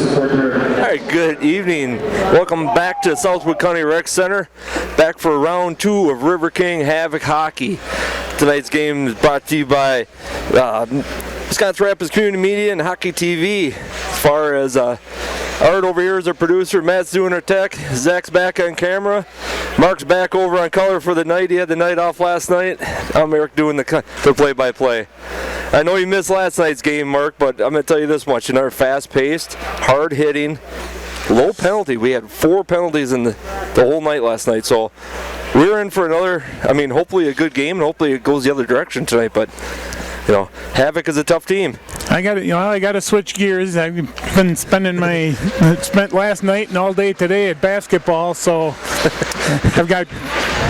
All right, good evening. Welcome back to Southwood County Rec Center. Back for round 2 of Riverkings Havoc Hockey. Tonight's game is brought to you by Wisconsin Rapids Community Media and Hockey TV. As far as Art over here is our producer, Matt's doing our tech, Zach's back on camera, Mark's back over on color for the night. He had the night off last night. I'm Eric doing the play-by-play. I know you missed last night's game, Mark, but I'm going to tell you this much. Another fast-paced, hard-hitting, low penalty. We had 4 penalties in the whole night last night, so we're in for another, hopefully a good game, and hopefully it goes the other direction tonight, but Havoc is a tough team. I got to switch gears. I've been spent last night and all day today at basketball, so I've got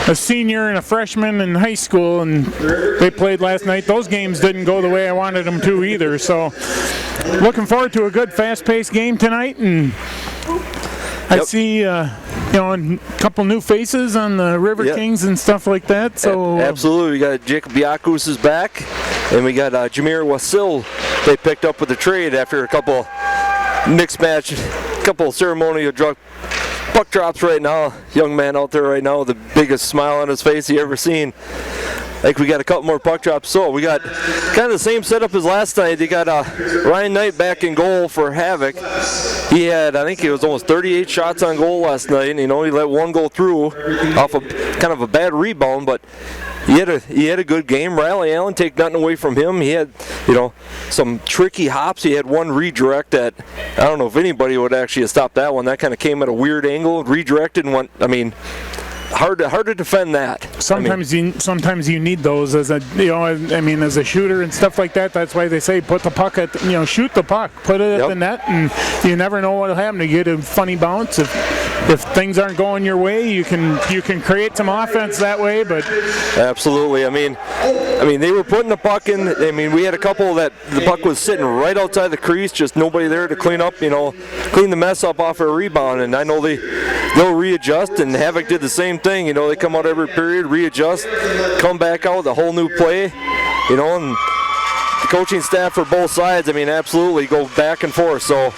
a senior and a freshman in high school, and they played last night. Those games didn't go the way I wanted them to either, so looking forward to a good fast-paced game tonight, and I see a couple new faces on the Riverkings and stuff like that. So absolutely, we got Jacob Biakus is back, and we got Jameer Wasil. They picked up with the trade after a couple mixed match, couple ceremonial puck drops right now. Young man out there right now with the biggest smile on his face he ever seen. I think we got a couple more puck drops. So we got kind of the same setup as last night. They got Ryan Knight back in goal for Havoc. He had, I think it was almost 38 shots on goal last night, and he let one go through off of kind of a bad rebound, but he had a good game. Riley Allen, take nothing away from him. He had, some tricky hops. He had one redirect that I don't know if anybody would actually have stopped that one. That kind of came at a weird angle, redirected and went. Hard to defend that. Sometimes you need those as a as a shooter and stuff like that. That's why they say put the puck at shoot the puck, put it at the net, and you never know what'll happen. You get a funny bounce if things aren't going your way. You can create some offense that way. But absolutely, they were putting the puck in. We had a couple that the puck was sitting right outside the crease, just nobody there to clean the mess up off a rebound. And I know they'll readjust, and Havoc did the same thing. They come out every period, readjust, come back out with a whole new play, and the coaching staff for both sides, absolutely go back and forth. So,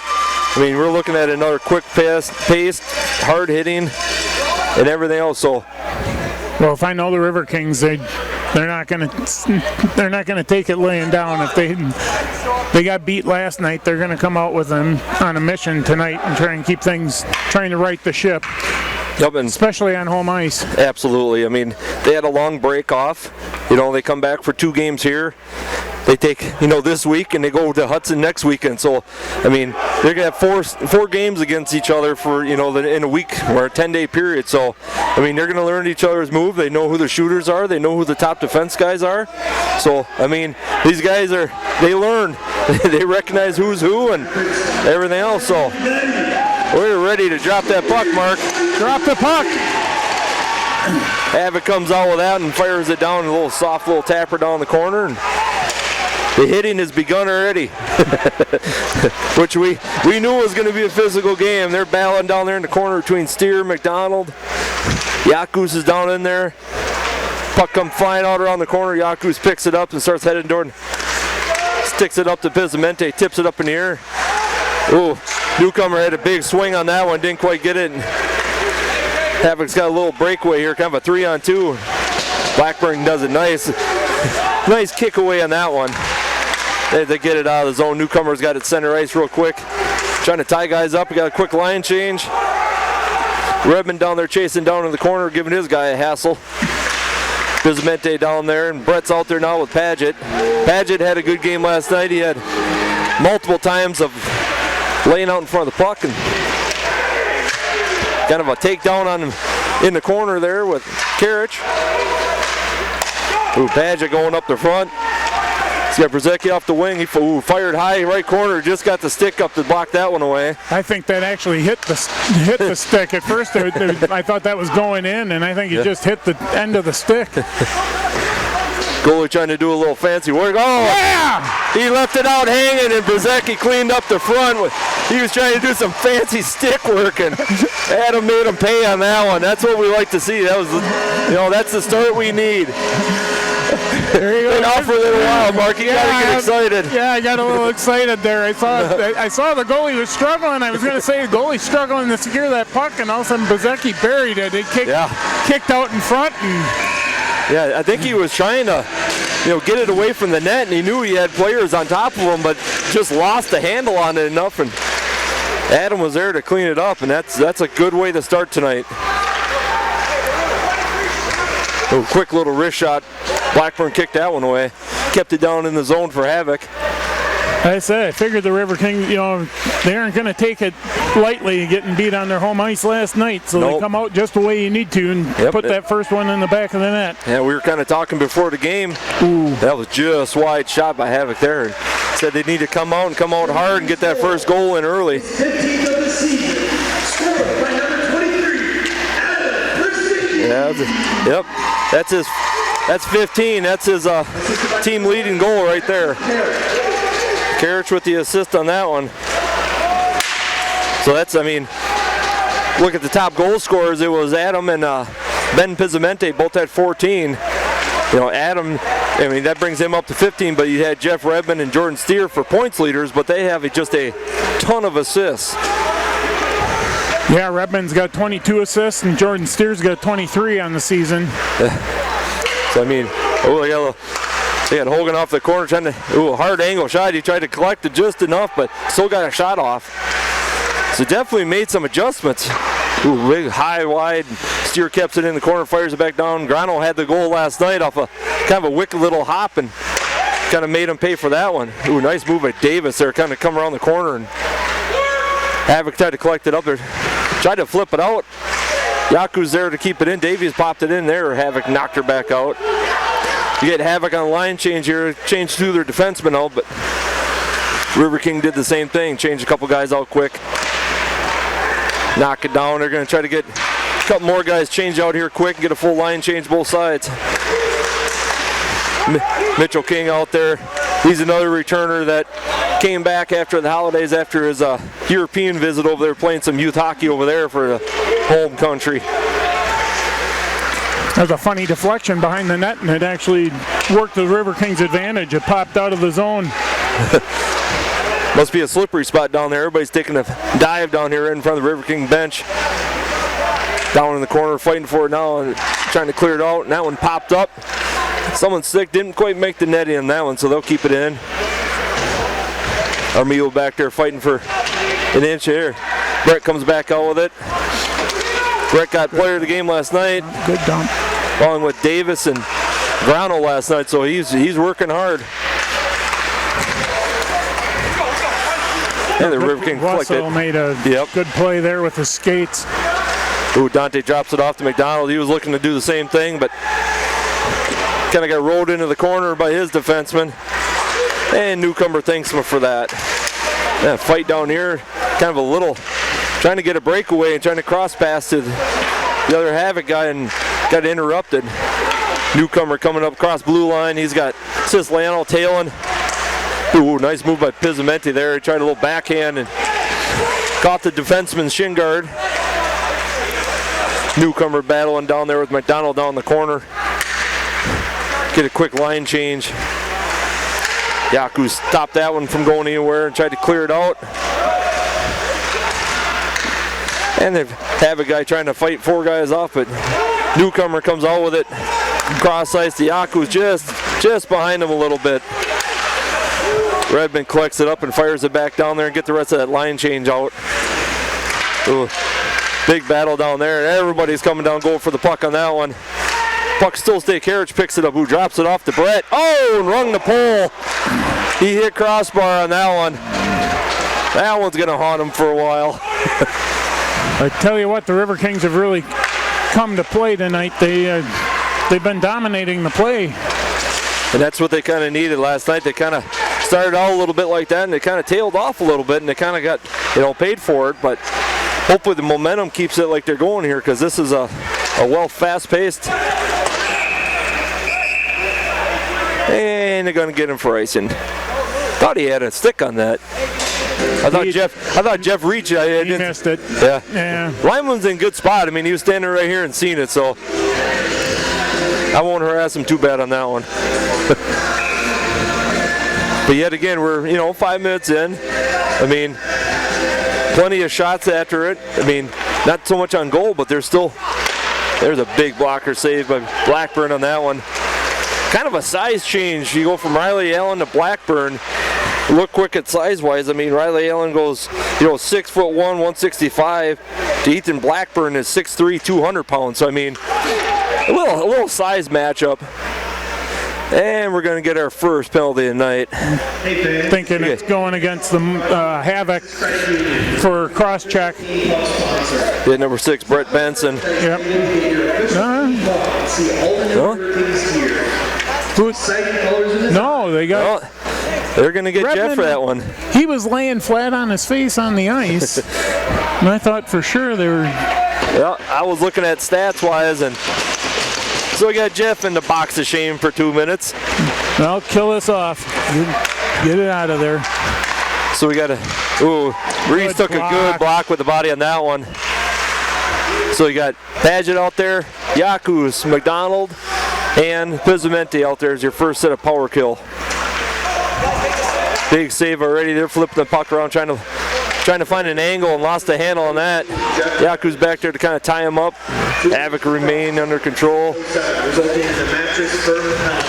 we're looking at another quick paced, hard hitting, and everything else. So, well, if I know the Riverkings, they're not gonna take it laying down. If they got beat last night, they're gonna come out with them on a mission tonight and trying to right the ship. Yep, and especially on home ice. Absolutely. They had a long break off. They come back for 2 games here. They take, this week, and they go to Hudson next weekend. So, they're going to have four games against each other for, in a week or a 10-day period. So, they're going to learn each other's move. They know who the shooters are. They know who the top defense guys are. So, these guys they learn. They recognize who's who and everything else. So, we're ready to drop that puck, Mark. Drop the puck. Havoc comes out with that and fires it down, a soft little tapper down the corner. And the hitting has begun already, which we knew was going to be a physical game. They're battling down there in the corner between Steer, McDonald. Yakus is down in there. Puck comes flying out around the corner. Yakus picks it up and starts heading toward. Sticks it up to Pizamente, tips it up in the air. Ooh, newcomer had a big swing on that one, didn't quite get it. Havoc's got a little breakaway here, kind of a 3-on-2. Blackburn does it nice. Nice kick away on that one. They get it out of the zone. Newcomer's got it center ice real quick. Trying to tie guys up. We got a quick line change. Redmond down there chasing down in the corner, giving his guy a hassle. Pizamente down there, and Brett's out there now with Paget. Paget had a good game last night. He had multiple times of laying out in front of the puck and kind of a takedown on him in the corner there with Karich. Ooh, Paget going up the front. He's got Brzezicki off the wing. He fired high right corner. Just got the stick up to block that one away. I think that actually hit the stick. At first, I thought that was going in, and I think it just hit the end of the stick. Goalie trying to do a little fancy work. Oh, yeah! He left it out hanging, and Brzezicki cleaned up the front. He was trying to do some fancy stick work, and Adam made him pay on that one. That's what we like to see. That was, that's the start we need. There you go. Been out for a little while, Mark. You gotta get excited. Yeah, I got a little excited there. I saw the goalie was struggling. I was going to say the goalie's struggling to secure that puck, and all of a sudden Bezecki buried it. It kicked out in front. Yeah, I think he was trying to, get it away from the net, and he knew he had players on top of him, but just lost the handle on it enough, and Adam was there to clean it up, and that's a good way to start tonight. Oh, quick little wrist shot. Blackburn kicked that one away. Kept it down in the zone for Havoc. I figured the Riverkings, they aren't going to take it lightly getting beat on their home ice last night, so they come out just the way you need to and put that first one in the back of the net. Yeah, we were kind of talking before the game. Ooh. That was just wide shot by Havoc there. And said they need to come out hard and get that first goal in early. 15th of the season, scored by number 23, Yeah, that's 15. That's his team leading goal right there. Karich with the assist on that one. So look at the top goal scorers. It was Adam and Ben Pizzamente, both had 14. Adam, that brings him up to 15, but you had Jeff Redmond and Jordan Steer for points leaders, but they have just a ton of assists. Yeah, Redmond's got 22 assists and Jordan Steer's got 23 on the season. So they got Hogan off the corner trying to, a hard angle shot. He tried to collect it just enough, but still got a shot off. So definitely made some adjustments. Big, high, wide. Steer kept it in the corner, fires it back down. Grano had the goal last night off a kind of a wicked little hop and kind of made him pay for that one. Nice move by Davis there, kind of come around the corner, and Havoc tried to collect it up there. Tried to flip it out. Yaku's there to keep it in. Davies popped it in there. Havoc knocked her back out. You get Havoc on the line change here, changed to their defensemen out, but River King did the same thing, changed a couple guys out quick. Knock it down. They're going to try to get a couple more guys change out here quick and get a full line change both sides. Mitchell King out there. He's another returner that came back after the holidays after his European visit over there, playing some youth hockey over there for the home country. There's a funny deflection behind the net, and it actually worked to the River Kings' advantage. It popped out of the zone. Must be a slippery spot down there. Everybody's taking a dive down here in front of the River King bench. Down in the corner, fighting for it now, and trying to clear it out, and that one popped up. Someone's sick, didn't quite make the net in that one, so they'll keep it in. Armillo back there fighting for an inch here. Brett comes back out with it. Brett got player of the game last night. Good dump. Along with Davis and Grano last night, so he's working hard. And the River King Russell made a good play there with his skates. Dante drops it off to McDonald. He was looking to do the same thing, but kind of got rolled into the corner by his defenseman. And Newcomer thanks him for that. Yeah, fight down here, kind of a little, trying to get a breakaway and trying to cross pass to the other Havoc guy and got interrupted. Newcomer coming up across blue line. He's got Cislano tailing. Nice move by Pizzamenti there. He tried a little backhand and caught the defenseman's shin guard. Newcomer battling down there with McDonald down the corner. Get a quick line change. Yaku stopped that one from going anywhere and tried to clear it out. And they have a guy trying to fight four guys off, but Newcomer comes out with it. Cross ice to Yaku's just behind him a little bit. Redmond collects it up and fires it back down there and get the rest of that line change out. Ooh, big battle down there. Everybody's coming down goal for the puck on that one. Puck still stay. Karich picks it up. Drops it off to Brett. Oh, and rung the pole. He hit crossbar on that one. That one's going to haunt him for a while. I tell you what, the River Kings have really come to play tonight. They've been dominating the play. And that's what they kind of needed last night. They kind of started out a little bit like that, and they kind of tailed off a little bit, and they kind of got, paid for it. But hopefully the momentum keeps it like they're going here, because this is a fast-paced. And they're going to get him for icing. Thought he had a stick on that. I thought Jeff reached it. He missed it. Yeah. Lyman's in good spot. He was standing right here and seen it, so. I won't harass him too bad on that one. But yet again, we're 5 minutes in. I mean, plenty of shots after it. I mean, not so much on goal, but there's a big blocker save by Blackburn on that one. Kind of a size change. You go from Riley Allen to Blackburn. Look quick at size-wise. I mean, Riley Allen goes, 6'1", 165. To Ethan Blackburn is 6'3", 200 pounds. So I mean, a little size matchup. And we're going to get our first penalty tonight. Thinking it's going against the Havoc for cross-check. Yeah, number 6, Brett Benson. Yep. No, they got... They're going to get Jeff for that one. He was laying flat on his face on the ice. And I thought for sure they were... Yeah, I was looking at stats-wise, and so we got Jeff in the box of shame for 2 minutes. Well, kill us off. Get it out of there. So we got Reese took a good block with the body on that one. So you got Paget out there, Yakus, McDonald, and Pizzamenti out there as your first set of power kill. Big save already. They're flipping the puck around, trying to find an angle, and lost the handle on that. Yaku's back there to kind of tie him up. Havoc remain under control. Resulting in the mattress firm penalty.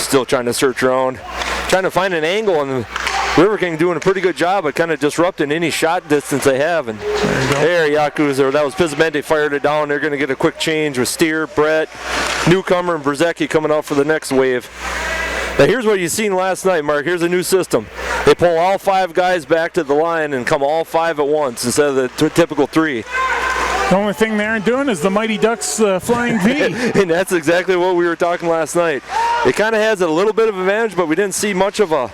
Still trying to search around, trying to find an angle, and the Riverkings doing a pretty good job of kind of disrupting any shot distance they have. And there, Yaku's there. That was Pizzamenti fired it down. They're going to get a quick change with Steer, Brett, Newcomer, and Brzezicki coming out for the next wave. Now here's what you seen last night, Mark. Here's a new system. They pull all 5 guys back to the line and come all 5 at once instead of the typical 3. The only thing they aren't doing is the Mighty Ducks flying V. And that's exactly what we were talking last night. It kind of has a little bit of advantage, but we didn't see much of a,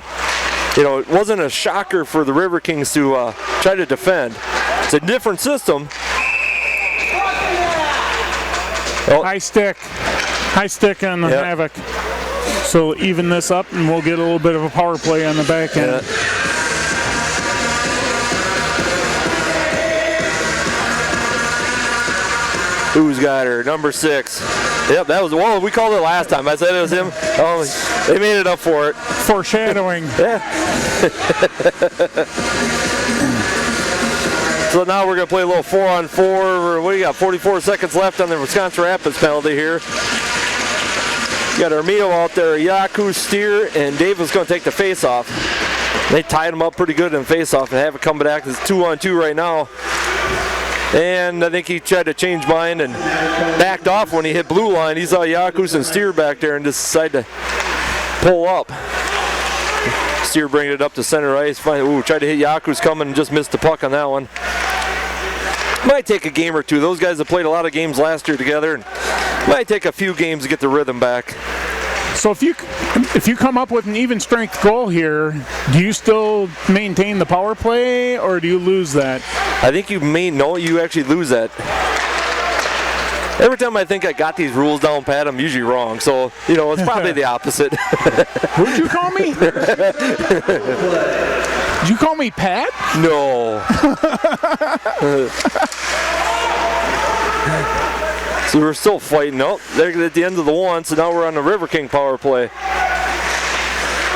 it wasn't a shocker for the Riverkings to try to defend. It's a different system. High stick on the Havoc. So even this up, and we'll get a little bit of a power play on the back end. Yeah. Who's got her? Number 6. Yep, that was we called it last time. I said it was him. Oh, they made it up for it. Foreshadowing. Yeah. So now we're going to play a little 4-on-4. What do you got? 44 seconds left on the Wisconsin Rapids penalty here. Got Armito out there, Yaku, Steer, and Davis going to take the face-off. They tied him up pretty good in the face-off and have it come back. It's 2-on-2 right now. And I think he tried to change mind and backed off when he hit blue line. He saw Yakus and Steer back there and just decided to pull up. Steer bringing it up to center ice. Tried to hit Yakus coming and just missed the puck on that one. Might take a game or two. Those guys have played a lot of games last year together, and might take a few games to get the rhythm back. So if you come up with an even strength goal here, do you still maintain the power play, or do you lose that? I think you actually lose that. Every time I think I got these rules down pat, I'm usually wrong. So, it's probably the opposite. Who'd you call me? Did you call me Pat? No. So we're still fighting. They're at the end of the one, so now we're on the Riverking power play.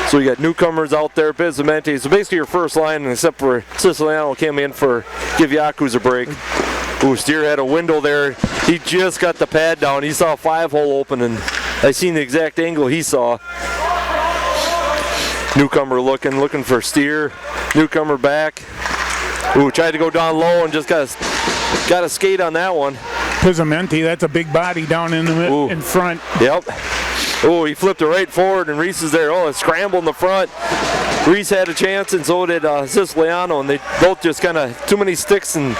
So we got newcomers out there, Pizzamenti. So basically your first line, except for Siciliano came in for give Yakus a break. Steer had a window there. He just got the pad down. He saw a 5-hole open, and I seen the exact angle he saw. Newcomer looking for Steer. Newcomer back. Tried to go down low and just got a skate on that one. Pizzamenti, that's a big body down in front. Yep. He flipped it right forward, and Reese is there. A scramble in the front. Reese had a chance, and so did Siciliano, and they both just kind of too many sticks and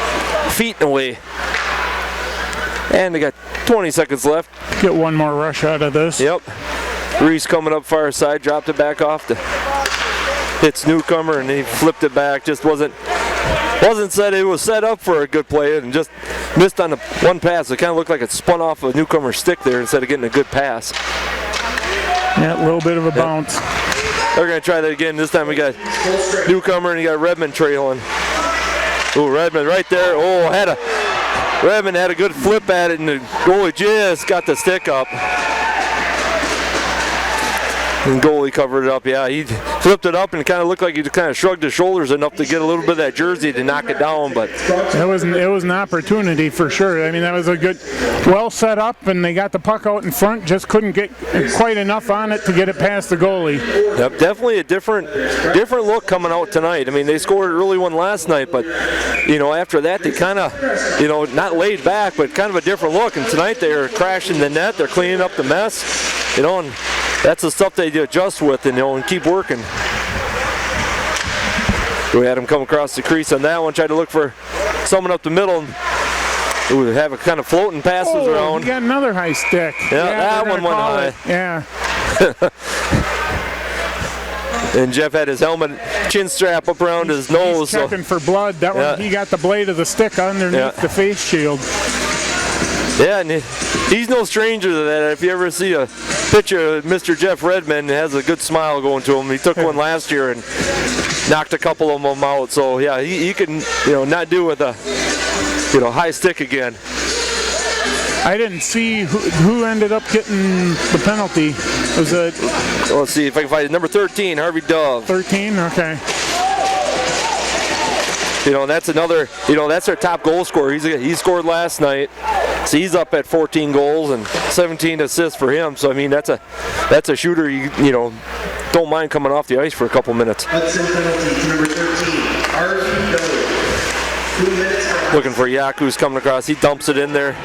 feet in the way. And they got 20 seconds left. Get one more rush out of this. Yep. Reese coming up far side, dropped it back off to hits Newcomer, and he flipped it back. Just wasn't said it was set up for a good play, and just missed on the one pass. It kind of looked like it spun off a Newcomer's stick there instead of getting a good pass. Yeah, a little bit of a bounce. They're going to try that again. This time we got Newcomer and you got Redmond trailing. Oh, Redmond right there. Oh, Redmond had a good flip at it, and the goalie just got the stick up. And goalie covered it up. Yeah, he flipped it up and kind of looked like he kind of shrugged his shoulders enough to get a little bit of that jersey to knock it down. But it was an opportunity for sure. I mean, that was a good, well set up, and they got the puck out in front. Just couldn't get quite enough on it to get it past the goalie. Yep, definitely a different look coming out tonight. I mean, they scored an early one last night, but after that they kind of, not laid back, but kind of a different look. And tonight they are crashing the net. They're cleaning up the mess. And that's the stuff they adjust with, and keep working. We had him come across the crease on that one, tried to look for someone up the middle. We have a kind of floating passes around. You got another high stick. Yeah, that one went high. Yeah. And Jeff had his helmet chin strap up around his nose. He's checking for blood. That one, he got the blade of the stick underneath the face shield. Yeah, and he's no stranger to that. If you ever see a picture of Mr. Jeff Redmond, has a good smile going to him. He took one last year and knocked a couple of them out. So yeah, he can not do with a high stick again. I didn't see who ended up getting the penalty. Was it? Well, let's see if I can find it. Number 13, Harvey Dove. 13, okay. That's another. That's their top goal scorer. He scored last night. So he's up at 14 goals and 17 assists for him. So I mean, that's a shooter you don't mind coming off the ice for a couple minutes. Hudson penalty to number 13, Harvey Dove. 2 minutes. Looking for Yak, who's coming across. He dumps it in there.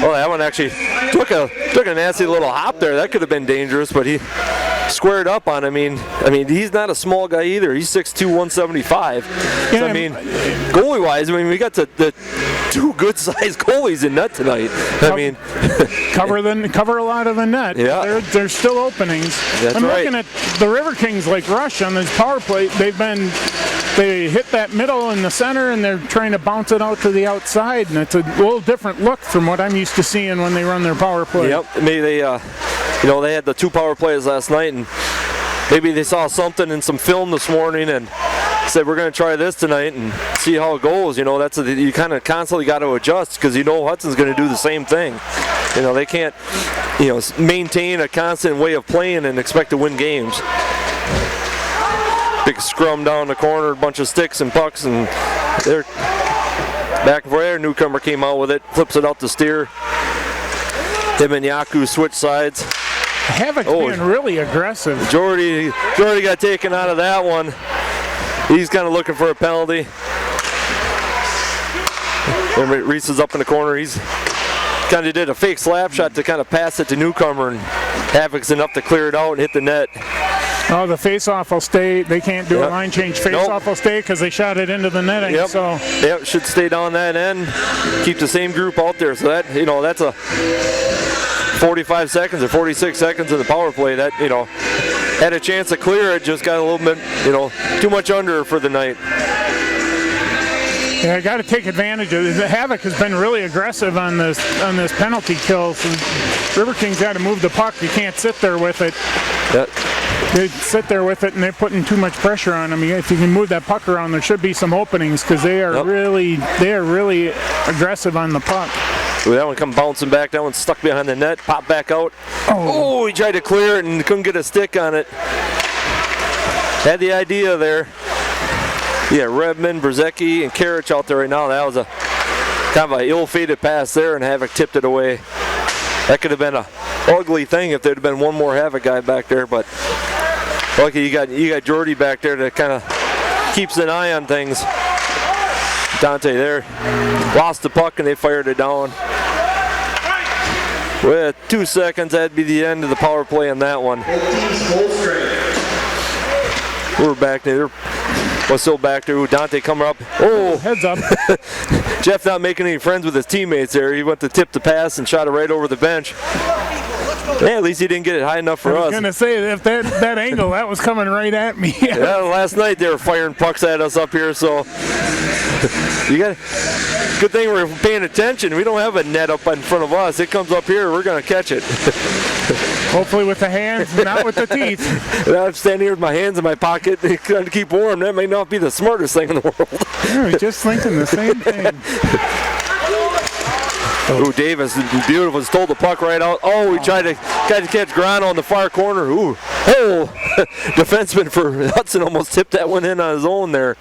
Oh, that one actually took a nasty little hop there. That could have been dangerous, but he squared up on him. I mean, he's not a small guy either. He's 6'2", 175. So, I mean, goalie-wise, we got the two good-sized goalies in net tonight. Cover a lot of the net. Yeah. There's still openings. I'm looking at the Riverkings like Rush on this power play. They hit that middle in the center, and they're trying to bounce it out to the outside, and it's a little different look from what I'm used to seeing when they run their power play. Yep. Maybe they had the 2 power plays last night, and maybe they saw something in some film this morning and said we're going to try this tonight and see how it goes. You kind of constantly got to adjust because Hudson's going to do the same thing. They can't maintain a constant way of playing and expect to win games. Big scrum down the corner, a bunch of sticks and pucks, and they're back and forth there. Newcomer came out with it, flips it out to Steer. Him and Yaku switch sides. Havoc's being really aggressive. Jordy got taken out of that one. He's kind of looking for a penalty. And Reese is up in the corner. He's kind of did a fake slap shot to kind of pass it to Newcomer, and Havoc's enough to clear it out and hit the net. Oh, the face-off will stay. They can't do a line change. Face-off will stay because they shot it into the netting. Yep. So. Yep, should stay down that end. Keep the same group out there. So that that's a 45 seconds or 46 seconds in the power play. That had a chance to clear it. Just got a little bit too much under for the night. Yeah, I got to take advantage of it. Havoc has been really aggressive on this penalty kill. So Riverkings got to move the puck. You can't sit there with it. They sit there with it, and they're putting too much pressure on them. If you can move that puck around, there should be some openings because they are really aggressive on the puck. Ooh, that one come bouncing back. That one stuck behind the net. Popped back out. Oh, he tried to clear it and couldn't get a stick on it. Had the idea there. Yeah, Redmond, Brzezicki, and Karich out there right now. That was a kind of an ill-fated pass there, and Havoc tipped it away. That could have been a ugly thing if there'd have been one more Havoc guy back there, but lucky you got Jordy back there that kind of keeps an eye on things. Dante there lost the puck and they fired it down. With 2 seconds, that'd be the end of the power play on that one. We're back there. We're still back there. Dante coming up. Oh, heads up. Jeff not making any friends with his teammates there. He went to tip the pass and shot it right over the bench. Yeah, at least he didn't get it high enough for us. I was going to say, if that angle, that was coming right at me. Yeah, last night they were firing pucks at us up here, so good thing we're paying attention. We don't have a net up in front of us. It comes up here, we're going to catch it. Hopefully with the hands, not with the teeth. And I'm standing here with my hands in my pocket trying to keep warm. That may not be the smartest thing in the world. I was just thinking the same thing. Ooh, Davis, beautiful, stole the puck right out. Oh, we tried to catch Grano in the far corner. Ooh, oh, defenseman for Hudson almost tipped that one in on his own there.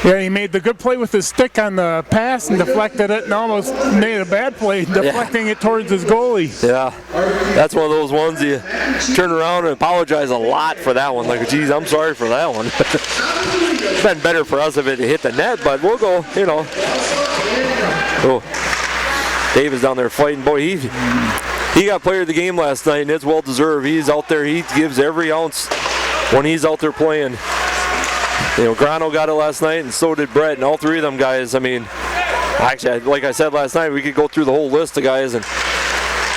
Yeah, he made the good play with his stick on the pass and deflected it, and almost made a bad play, deflecting it towards his goalie. Yeah, that's one of those ones you turn around and apologize a lot for that one. Like, geez, I'm sorry for that one. It's been better for us if it hit the net, but we'll go, you know. Oh. Davis down there fighting. Boy, he got player of the game last night, and it's well deserved. He's out there. He gives every ounce when he's out there playing. You know, Grano got it last night, and so did Brett, and all three of them guys. I mean, actually, like I said last night, we could go through the whole list of guys, and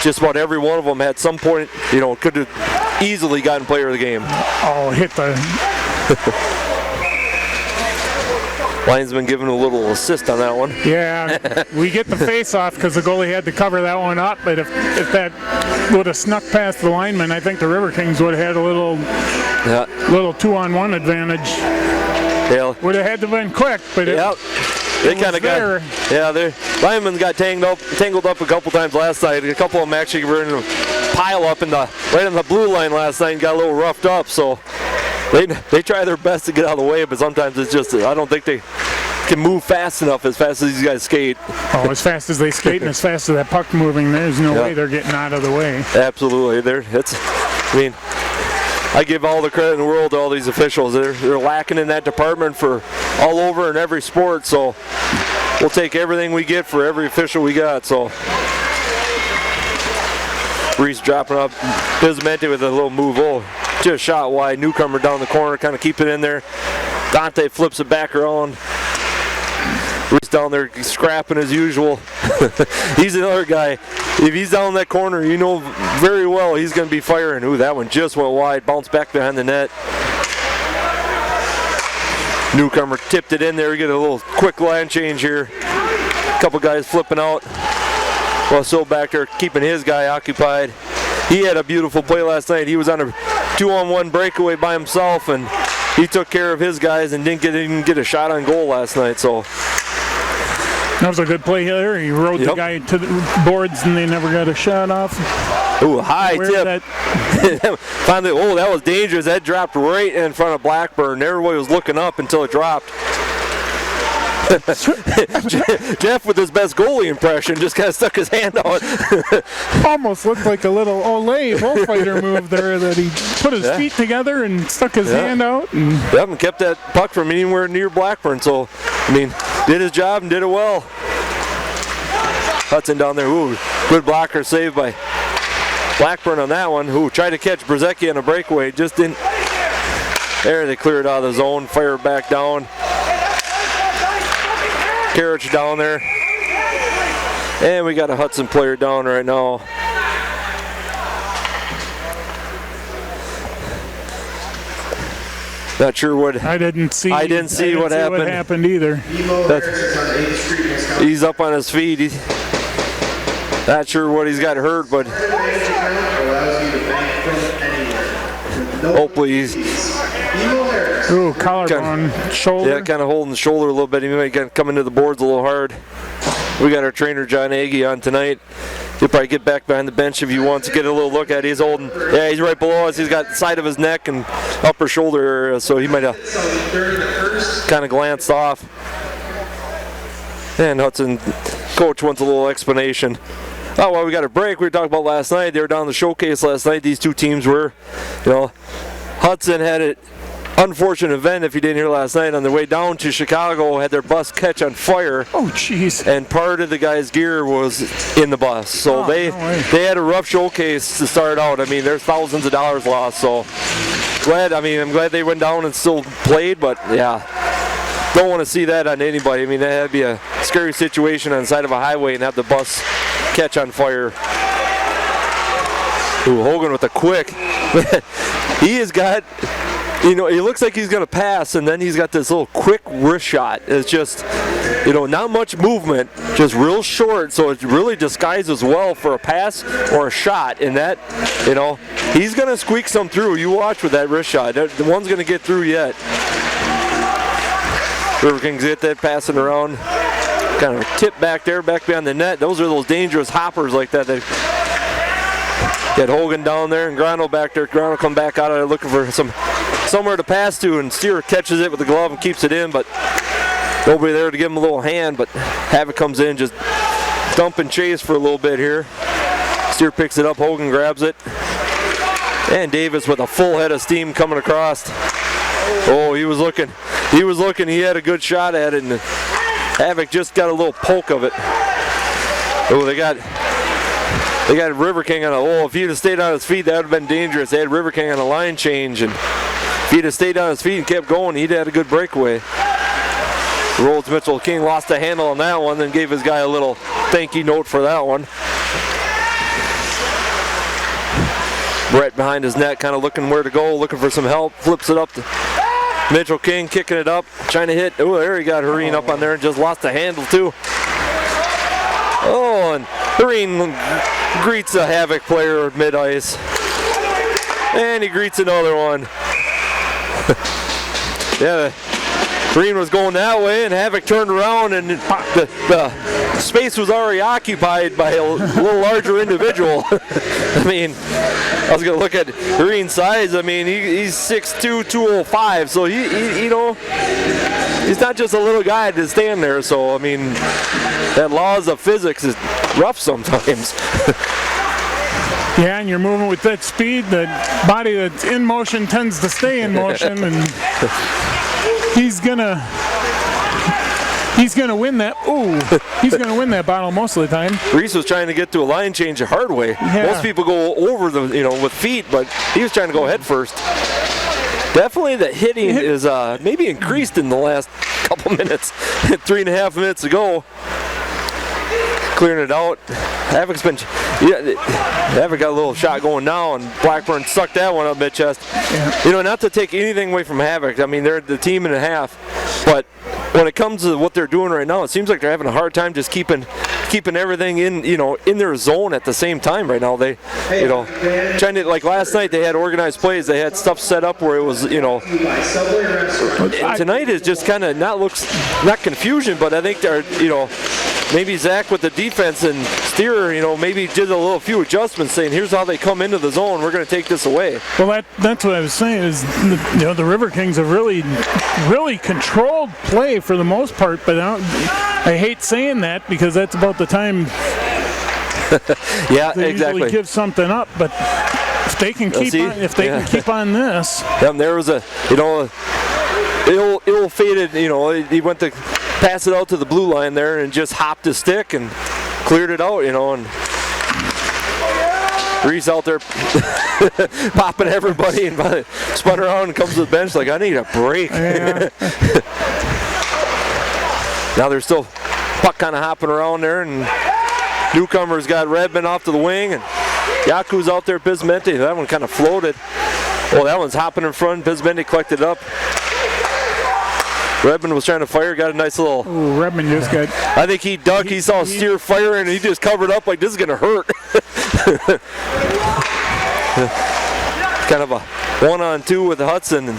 just about every one of them at some point, you know, could have easily gotten player of the game. Oh, hit the... Linesman giving a little assist on that one. Yeah, we get the face off because the goalie had to cover that one up, but if that would have snuck past the lineman, I think the Riverkings would have had a little 2-on-1 advantage. Yeah. Would have had to been quick, but they kind of got. Yeah, their linemen got tangled up a couple times last night. A couple of them actually were in a pile up right on the blue line last night and got a little roughed up. So they try their best to get out of the way, but sometimes it's just I don't think they can move fast enough as fast as these guys skate. Oh, as fast as they skate and as fast as that puck moving, there's no way they're getting out of the way. Absolutely, I give all the credit in the world to all these officials. They're lacking in that department for all over in every sport, so we'll take everything we get for every official we got. So Reese dropping up, Bismente with a little move. Oh, just shot wide. Newcomer down the corner, kind of keep it in there. Dante flips it back around. Reese down there scrapping as usual. He's another guy. If he's down in that corner, you know very well he's going to be firing. Ooh, that one just went wide. Bounced back behind the net. Newcomer tipped it in there. We get a little quick line change here. A couple guys flipping out. Well, still back there keeping his guy occupied. He had a beautiful play last night. He was on a 2-on-1 breakaway by himself, and he took care of his guys and didn't even get a shot on goal last night. So that was a good play there. He rode the guy to the boards, and they never got a shot off. Ooh, high tip. Finally, oh, that was dangerous. That dropped right in front of Blackburn. Everybody was looking up until it dropped. Jeff, with his best goalie impression, just kind of stuck his hand out. Almost looked like a little Olay bullfighter move there, that he put his feet together and stuck his hand out. And kept that puck from anywhere near Blackburn. So, I mean, did his job and did it well. Hudson down there. Ooh, good blocker save by Blackburn on that one. Ooh, tried to catch Brzezicki on a breakaway. Just didn't. There, they cleared out of the zone. Fire it back down. Carriage down there. And we got a Hudson player down right now. Not sure what. I didn't see what happened. What happened either. He's up on his feet. Not sure what he's got hurt, but hopefully he's. Ooh, collarbone, shoulder. Yeah, kind of holding the shoulder a little bit. He might come into the boards a little hard. We got our trainer John Agee on tonight. He'll probably get back behind the bench if he wants to get a little look at it. He's holding. Yeah, he's right below us. He's got the side of his neck and upper shoulder area, so he might have kind of glanced off. And Hudson coach wants a little explanation. Oh, well, we got a break. We were talking about last night. They were down the showcase last night. These two teams were, Hudson had an unfortunate event, if you didn't hear last night, on their way down to Chicago, had their bus catch on fire. Oh, jeez. And part of the guy's gear was in the bus. So they had a rough showcase to start out. I mean, there's thousands of dollars lost. So I'm glad they went down and still played, but yeah. Don't want to see that on anybody. I mean, that'd be a scary situation on the side of a highway and have the bus catch on fire. Ooh, Hogan with a quick. He has got, he looks like he's going to pass, and then he's got this little quick wrist shot. It's just, not much movement, just real short, so it really disguises well for a pass or a shot. And that, he's going to squeak some through. You watch with that wrist shot. The one's going to get through yet. Riverkings get that, passing around. Kind of a tip back there, back behind the net. Those are those dangerous hoppers like that. They get Hogan down there and Grano back there. Grano come back out of there looking for somewhere to pass to, and Steer catches it with the glove and keeps it in, but nobody there to give him a little hand. But Havoc comes in, just dump and chase for a little bit here. Steer picks it up, Hogan grabs it. And Davis with a full head of steam coming across. Oh, he was looking, he had a good shot at it, and Havoc just got a little poke of it. Oh, they got River King on if he'd have stayed on his feet, that would have been dangerous. They had River King on a line change, and if he'd have stayed on his feet and kept going, he'd had a good breakaway. Rhodes Mitchell King lost the handle on that one, then gave his guy a little thank you note for that one. Brett behind his net, kind of looking where to go, looking for some help, flips it up to Mitchell King, kicking it up, trying to hit. Oh, there he got Hareen up on there and just lost the handle too. Oh, and Hareen greets a Havoc player at mid-ice. And he greets another one. Yeah, Hareen was going that way, and Havoc turned around, and the space was already occupied by a little larger individual. I mean, I was going to look at Hareen's size. I mean, he's 6'2", 205, so he he's not just a little guy to stand there. So, I mean, that laws of physics is rough sometimes. Yeah, and you're moving with that speed. The body that's in motion tends to stay in motion, and he's gonna win that. Ooh, he's gonna win that battle most of the time. Reese was trying to get to a line change the hard way. Yeah. Most people go over with feet, but he was trying to go head first. Definitely the hitting is maybe increased in the last couple minutes. 3.5 minutes ago. Clearing it out. Havoc's been, Havoc got a little shot going now, and Blackburn sucked that one up mid-chest. Yeah. Not to take anything away from Havoc. I mean, they're the team and a half, but when it comes to what they're doing right now, it seems like they're having a hard time just keeping everything in their zone at the same time right now. They, trying to, like last night, they had organized plays. They had stuff set up where it was, tonight is just kind of not confusion, but I think they're, maybe Zach with the defense and Steer, maybe did a few adjustments, saying here's how they come into the zone. We're going to take this away. Well, that's what I was saying is, the Riverkings have really controlled play for the most part, but I hate saying that because that's about the time. Yeah, they exactly. Usually give something up, but if they can keep on this. Yeah, there was a ill-fated. He went to pass it out to the blue line there and just hopped his stick and cleared it out, and Reese out there popping everybody and spun around and comes to the bench like, I need a break. Yeah. Now they're still puck kind of hopping around there, and newcomers got Redmond off to the wing, and Yaku's out there, Bismenti. That one kind of floated. Well, that one's hopping in front. Bismenti collected it up. Redmond was trying to fire, got a nice little. Ooh, Redmond just got. I think he ducked. He saw Steer firing, and he just covered up like this is going to hurt. Kind of a 1-on-2 with Hudson, and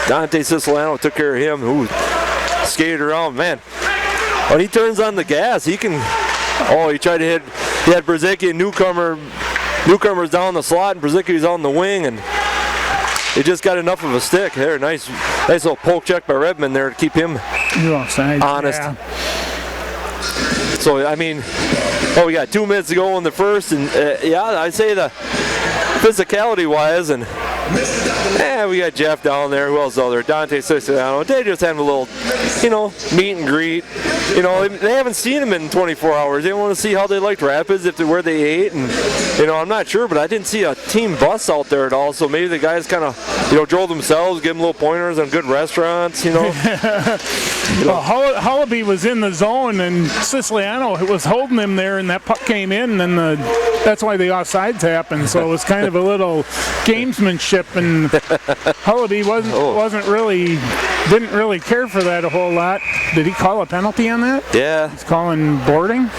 Dante Siciliano took care of him. Who skated around, man. When he turns on the gas, he can. Oh, he tried to hit. He had Brzezicki and newcomers down the slot, and Brzezicki's on the wing, and he just got enough of a stick there. Nice little poke check by Redmond there to keep him honest. Yeah. So, I mean, we got 2 minutes to go in the first, and I'd say the physicality-wise, and we got Jeff down there. Who else out there? Dante Siciliano. They just having a little, meet and greet. They haven't seen him in 24 hours. They want to see how they liked Rapids, where they ate, and I'm not sure, but I didn't see a team bus out there at all. So maybe the guys kind of, drove themselves, give them little pointers on good restaurants. Well, Hullaby was in the zone, and Siciliano was holding him there, and that puck came in, and that's why the offsides happened. So it was kind of a little gamesmanship, and Hullaby didn't really care for that a whole lot. Did he call a penalty on that? Yeah. He's calling boarding?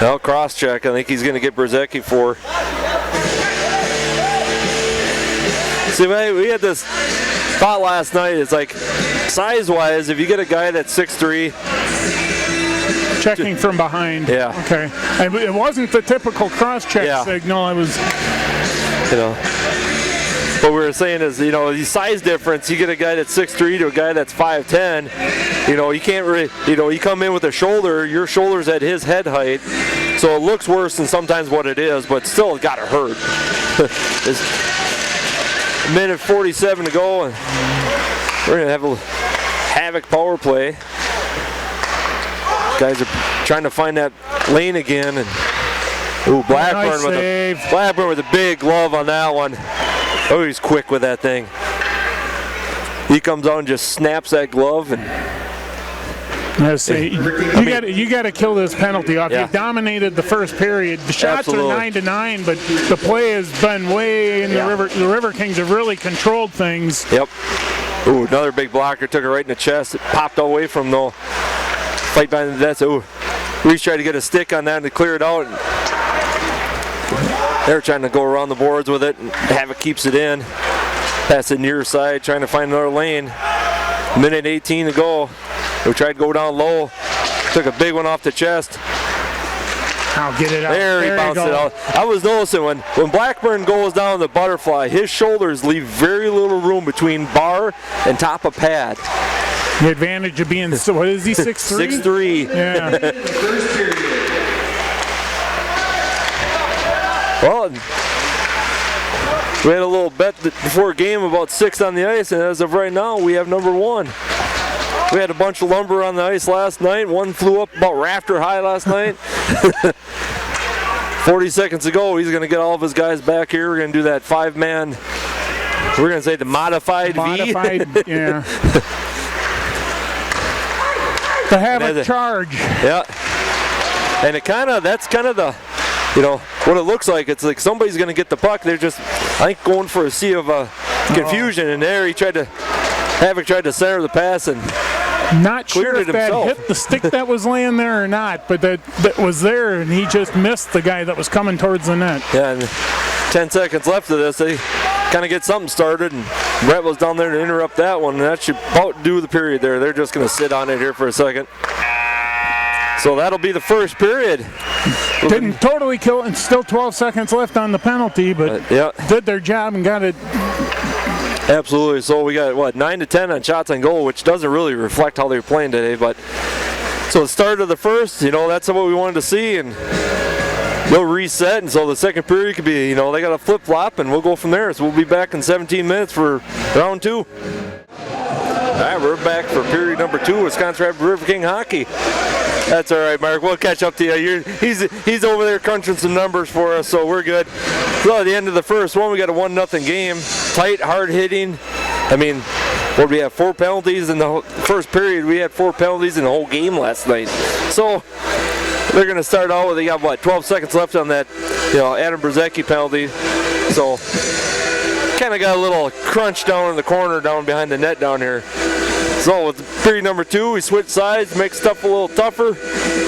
No, cross check. I think he's going to get Brzezicki for. See, we had this thought last night. It's like, size-wise, if you get a guy that's 6'3", checking from behind. Yeah. Okay. And it wasn't the typical cross-check signal. It was, you know. What we were saying is, you know, the size difference. You get a guy that's 6'3" to a guy that's 5'10". You know, you can't really, you know, you come in with a shoulder. Your shoulder's at his head height, so it looks worse than sometimes what it is. But still, it got to hurt. It's a minute 47 to go, and we're gonna have a Havoc power play. Guys are trying to find that lane again, and Blackburn with a big glove on that one. Oh, he's quick with that thing. He comes out and just snaps that glove, and you got to kill this penalty off. You dominated the first period. The shots are 9-9, but the play has been way in the river. The Riverkings have really controlled things. Yep. Ooh, another big blocker, took it right in the chest. It popped away from the fight behind the net. So Reese tried to get a stick on that to clear it out. They're trying to go around the boards with it, and Havoc keeps it in. Pass it near side, trying to find another lane. Minute 18 to go. We tried to go down low. Took a big one off the chest. I'll get it out. There he bounced it out. I was noticing when Blackburn goes down the butterfly, his shoulders leave very little room between bar and top of pad. The advantage of being, what is he, 6'3"? 6'3". Yeah. Well, we had a little bet before game about 6 on the ice, and as of right now, we have number 1. We had a bunch of lumber on the ice last night. One flew up about rafter high last night. 40 seconds ago, he's going to get all of his guys back here. We're going to do that 5-man, we're going to say the modified V. Yeah. To have a charge. Yeah. And that's kind of the, you know, what it looks like. It's like somebody's going to get the puck. They're just, I think, going for a sea of confusion. And there Havoc tried to center the pass and not sure if that hit the stick that was laying there or not, but that was there, and he just missed the guy that was coming towards the net. Yeah, and 10 seconds left of this. They kind of get something started, and Brett was down there to interrupt that one, and that should about do the period there. They're just going to sit on it here for a second. So that'll be the first period. Didn't totally kill it, and still 12 seconds left on the penalty, but did their job and got it. Absolutely. So we got, 9-10 on shots on goal, which doesn't really reflect how they were playing today. But so the start of the first, you know, that's what we wanted to see, and they'll reset. And so the second period could be, you know, they got a flip-flop, and we'll go from there. So we'll be back in 17 minutes for round 2. All right, we're back for period number 2, Wisconsin Rapids River King hockey. That's all right, Mark. We'll catch up to you. He's over there crunching some numbers for us, so we're good. So at the end of the first one, we got a 1-0 game. Tight, hard hitting. I mean, what we have 4 penalties in the first period. We had 4 penalties in the whole game last night. So they're going to start out with, they got 12 seconds left on that, you know, Adam Brzezicki penalty. So kind of got a little crunch down in the corner, down behind the net down here. So with period number 2, we switch sides, make stuff a little tougher.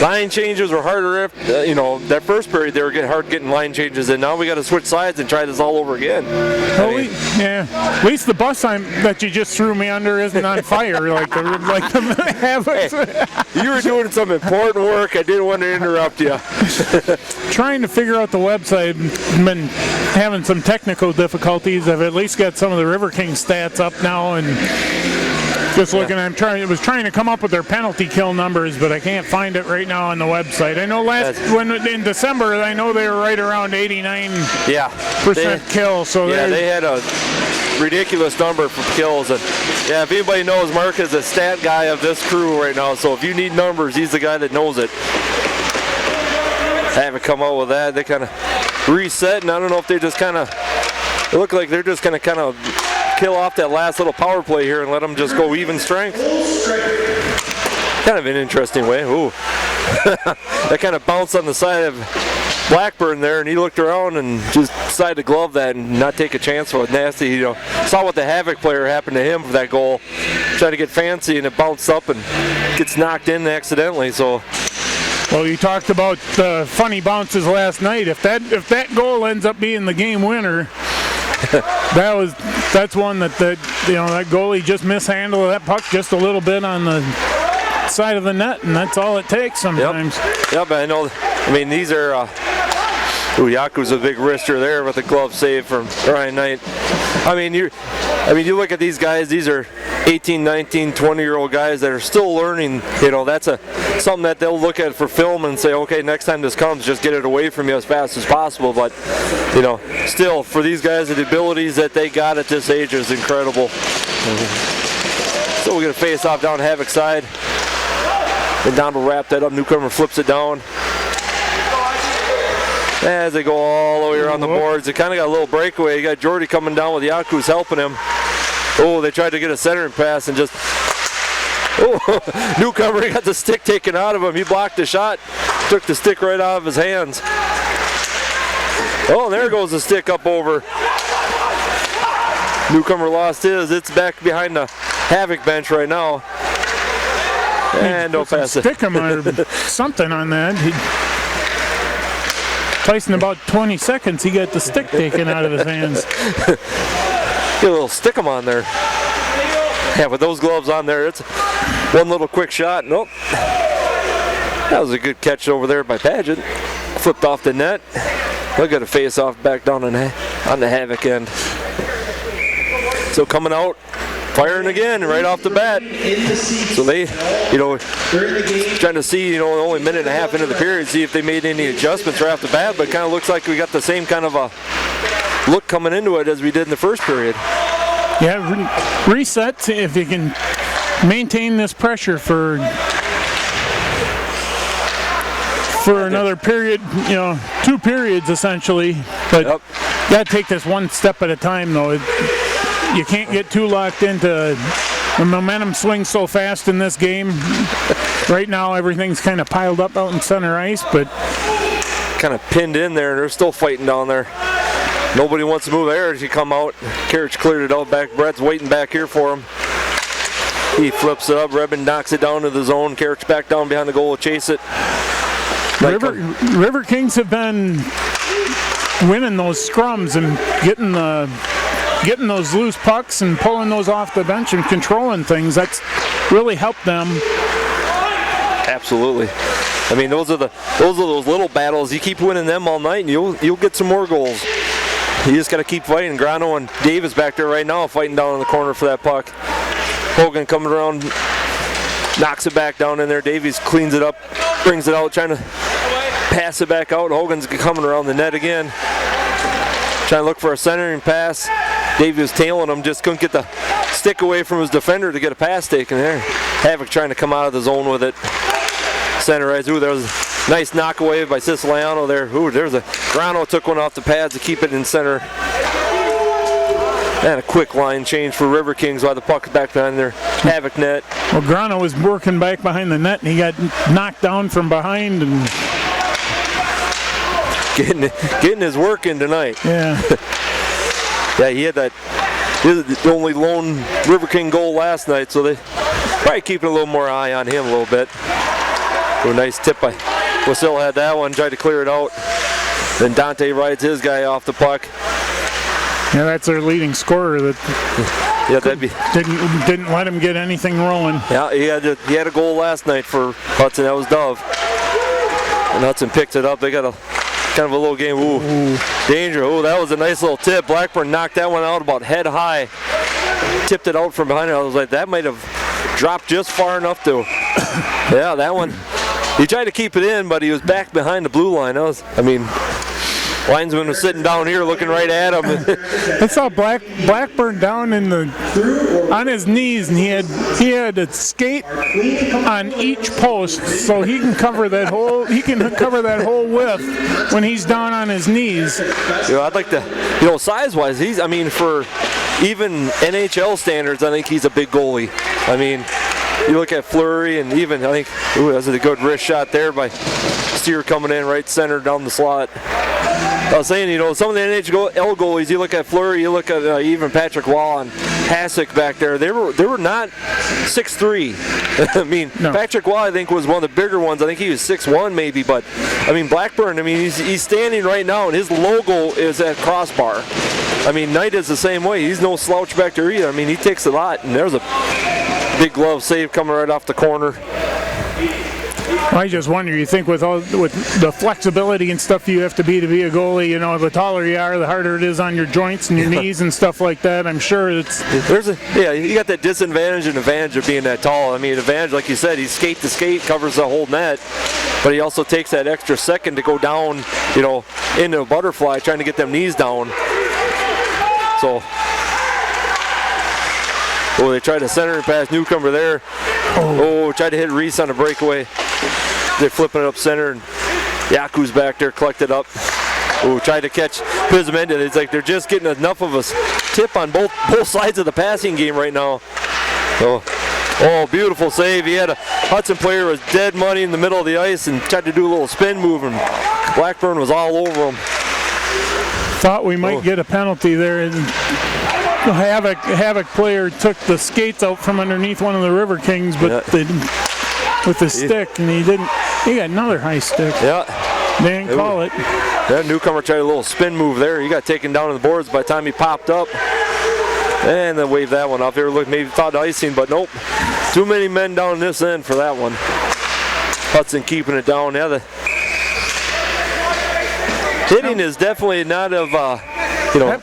Line changes were harder. You know, that first period they were getting line changes in. Now we got to switch sides and try this all over again. At least the bus sign that you just threw me under isn't on fire like the Havocs. Hey, you were doing some important work. I didn't want to interrupt you. Trying to figure out the website. Been having some technical difficulties. I've at least got some of the Riverkings stats up now, and just looking, I was trying to come up with their penalty kill numbers, but I can't find it right now on the website. I know in December, I know they were right around 89% kill. So they had a ridiculous number for kills. And yeah, if anybody knows, Mark is a stat guy of this crew right now. So if you need numbers, he's the guy that knows it. I haven't come out with that. They kind of reset, and I don't know if they just kind of, it look like they're just going to kind of kill off that last little power play here and let them just go even strength. Kind of an interesting way. Ooh. That kind of bounced on the side of Blackburn there, and he looked around and just decided to glove that and not take a chance with nasty. You know, saw what the Havoc player happened to him for that goal. Tried to get fancy and it bounced up and gets knocked in accidentally. So. Well, you talked about the funny bounces last night. If that goal ends up being the game winner, that was that's one that that goalie just mishandled that puck just a little bit on the side of the net, and that's all it takes sometimes. Yep, I know. I mean, these are. Yaku's a big wrister there with a glove save from Ryan Knight. I mean, you look at these guys. These are 18, 19, 20-year-old guys that are still learning. That's something that they'll look at for film and say, okay, next time this comes, just get it away from you as fast as possible. But still, for these guys, the abilities that they got at this age is incredible. So we're gonna face off down Havoc's side. And Don will wrap that up. Newcomer flips it down. As they go all the way around the boards, they kind of got a little breakaway. You got Jordy coming down with Yaku's helping him. Oh, they tried to get a centering pass and just... Oh, Newcomer got the stick taken out of him. He blocked the shot, took the stick right out of his hands. Oh, there goes the stick up over. Newcomer lost his. It's back behind the Havoc bench right now. And don't pass it. Stick him or something on that. Twice in about 20 seconds, he got the stick taken out of his hands. Get a little stick 'em on there. Yeah, with those gloves on there, it's one little quick shot. Nope. That was a good catch over there by Paget. Flipped off the net. They'll get a face-off back down on the Havoc end. So coming out, firing again right off the bat. So they, trying to see, only a minute and a half into the period, see if they made any adjustments right off the bat, but it kind of looks like we got the same kind of a look coming into it as we did in the first period. Yeah, reset, if you can maintain this pressure for another period, 2 periods essentially, but got to take this one step at a time though. You can't get too locked into the momentum swings so fast in this game. Right now, everything's kind of piled up out in center ice, but kind of pinned in there, and they're still fighting down there. Nobody wants to move there as you come out. Karich cleared it out back. Brett's waiting back here for him. He flips it up. Rebin knocks it down to the zone. Karich back down behind the goal to chase it. Riverkings have been winning those scrums and getting those loose pucks and pulling those off the bench and controlling things. That's really helped them. Absolutely. I mean, those are those little battles. You keep winning them all night, and you'll get some more goals. You just got to keep fighting. Grano and Davis back there right now fighting down in the corner for that puck. Hogan coming around, knocks it back down in there. Davies cleans it up, brings it out, trying to pass it back out. Hogan's coming around the net again, trying to look for a centering pass. Davies was tailing him, just couldn't get the stick away from his defender to get a pass taken there. Havoc trying to come out of the zone with it. Center ice. Ooh, there was a nice knock away by Siciliano there. Ooh, there's a Grano took one off the pads to keep it in center. And a quick line change for Riverkings while the puck's back behind their Havoc net. Well, Grano was working back behind the net and he got knocked down from behind and getting his work in tonight. Yeah. Yeah, he had that. He was the only lone River King goal last night, so they probably keeping a little more eye on him a little bit. A nice tip by Wasil had that one, tried to clear it out. Then Dante rides his guy off the puck. Yeah, that's their leading scorer that didn't let him get anything rolling. Yeah, he had a goal last night for Hudson. That was Dove. And Hudson picked it up. They got a kind of a little game. Ooh. Danger. Oh, that was a nice little tip. Blackburn knocked that one out about head high. Tipped it out from behind it. I was like, that might have dropped just far enough to. Yeah, that one. He tried to keep it in, but he was back behind the blue line. Linesman was sitting down here looking right at him. I saw Blackburn down on his knees, and he had to skate on each post so he can cover that whole width when he's down on his knees. I'd like to, size-wise, for even NHL standards, I think he's a big goalie. You look at Fleury, and even I think, that's a good wrist shot there by Steer coming in right center down the slot. I was saying, some of the NHL goalies, you look at Fleury, you look at even Patrick Wall and Hasek back there, they were not 6'3". No. Patrick Wall, I think, was one of the bigger ones. I think he was 6'1" maybe, but Blackburn, he's standing right now and his logo is at crossbar. I mean, Knight is the same way. He's no slouch back there either. I mean, he takes a lot, and there's a big glove save coming right off the corner. I just wonder, you think with the flexibility and stuff you have to be a goalie, you know, the taller you are, the harder it is on your joints and your knees and stuff like that. I'm sure it's... you got that disadvantage and advantage of being that tall. I mean, advantage, like you said, he's skate to skate, covers the whole net, but he also takes that extra second to go down, you know, into a butterfly, trying to get them knees down. So, they tried to center and pass Newcomer there. Tried to hit Reese on a breakaway. They're flipping it up center, and Yaku's back there, collected up. Tried to catch Pizamenda. It's like they're just getting enough of a tip on both sides of the passing game right now. Beautiful save. He had a Hudson player was dead money in the middle of the ice and tried to do a little spin move, and Blackburn was all over him. Thought we might get a penalty there. The Havoc player took the skates out from underneath one of the Riverkings, but with the stick, and he didn't. He got another high stick. Yeah. They didn't call it. That Newcomer tried a little spin move there. He got taken down to the boards by the time he popped up. And then waved that one off. They were maybe thought icing, but nope. Too many men down this end for that one. Hudson keeping it down. Yeah, the hitting is definitely not of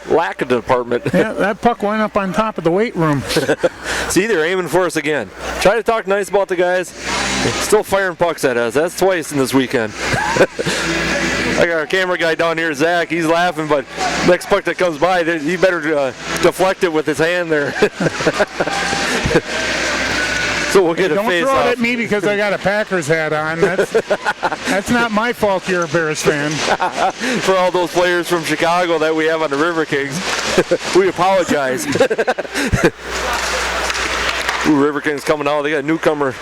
lack of department. Yeah, that puck went up on top of the weight room. See, they're aiming for us again. Try to talk nice about the guys. Still firing pucks at us. That's twice in this weekend. I got our camera guy down here, Zach. He's laughing, but next puck that comes by, he better deflect it with his hand there. So we'll get a face off. Don't throw it at me because I got a Packers hat on. That's not my fault you're a Bears fan. For all those players from Chicago that we have on the Riverkings, we apologize. Riverkings coming out. They got a Newcomer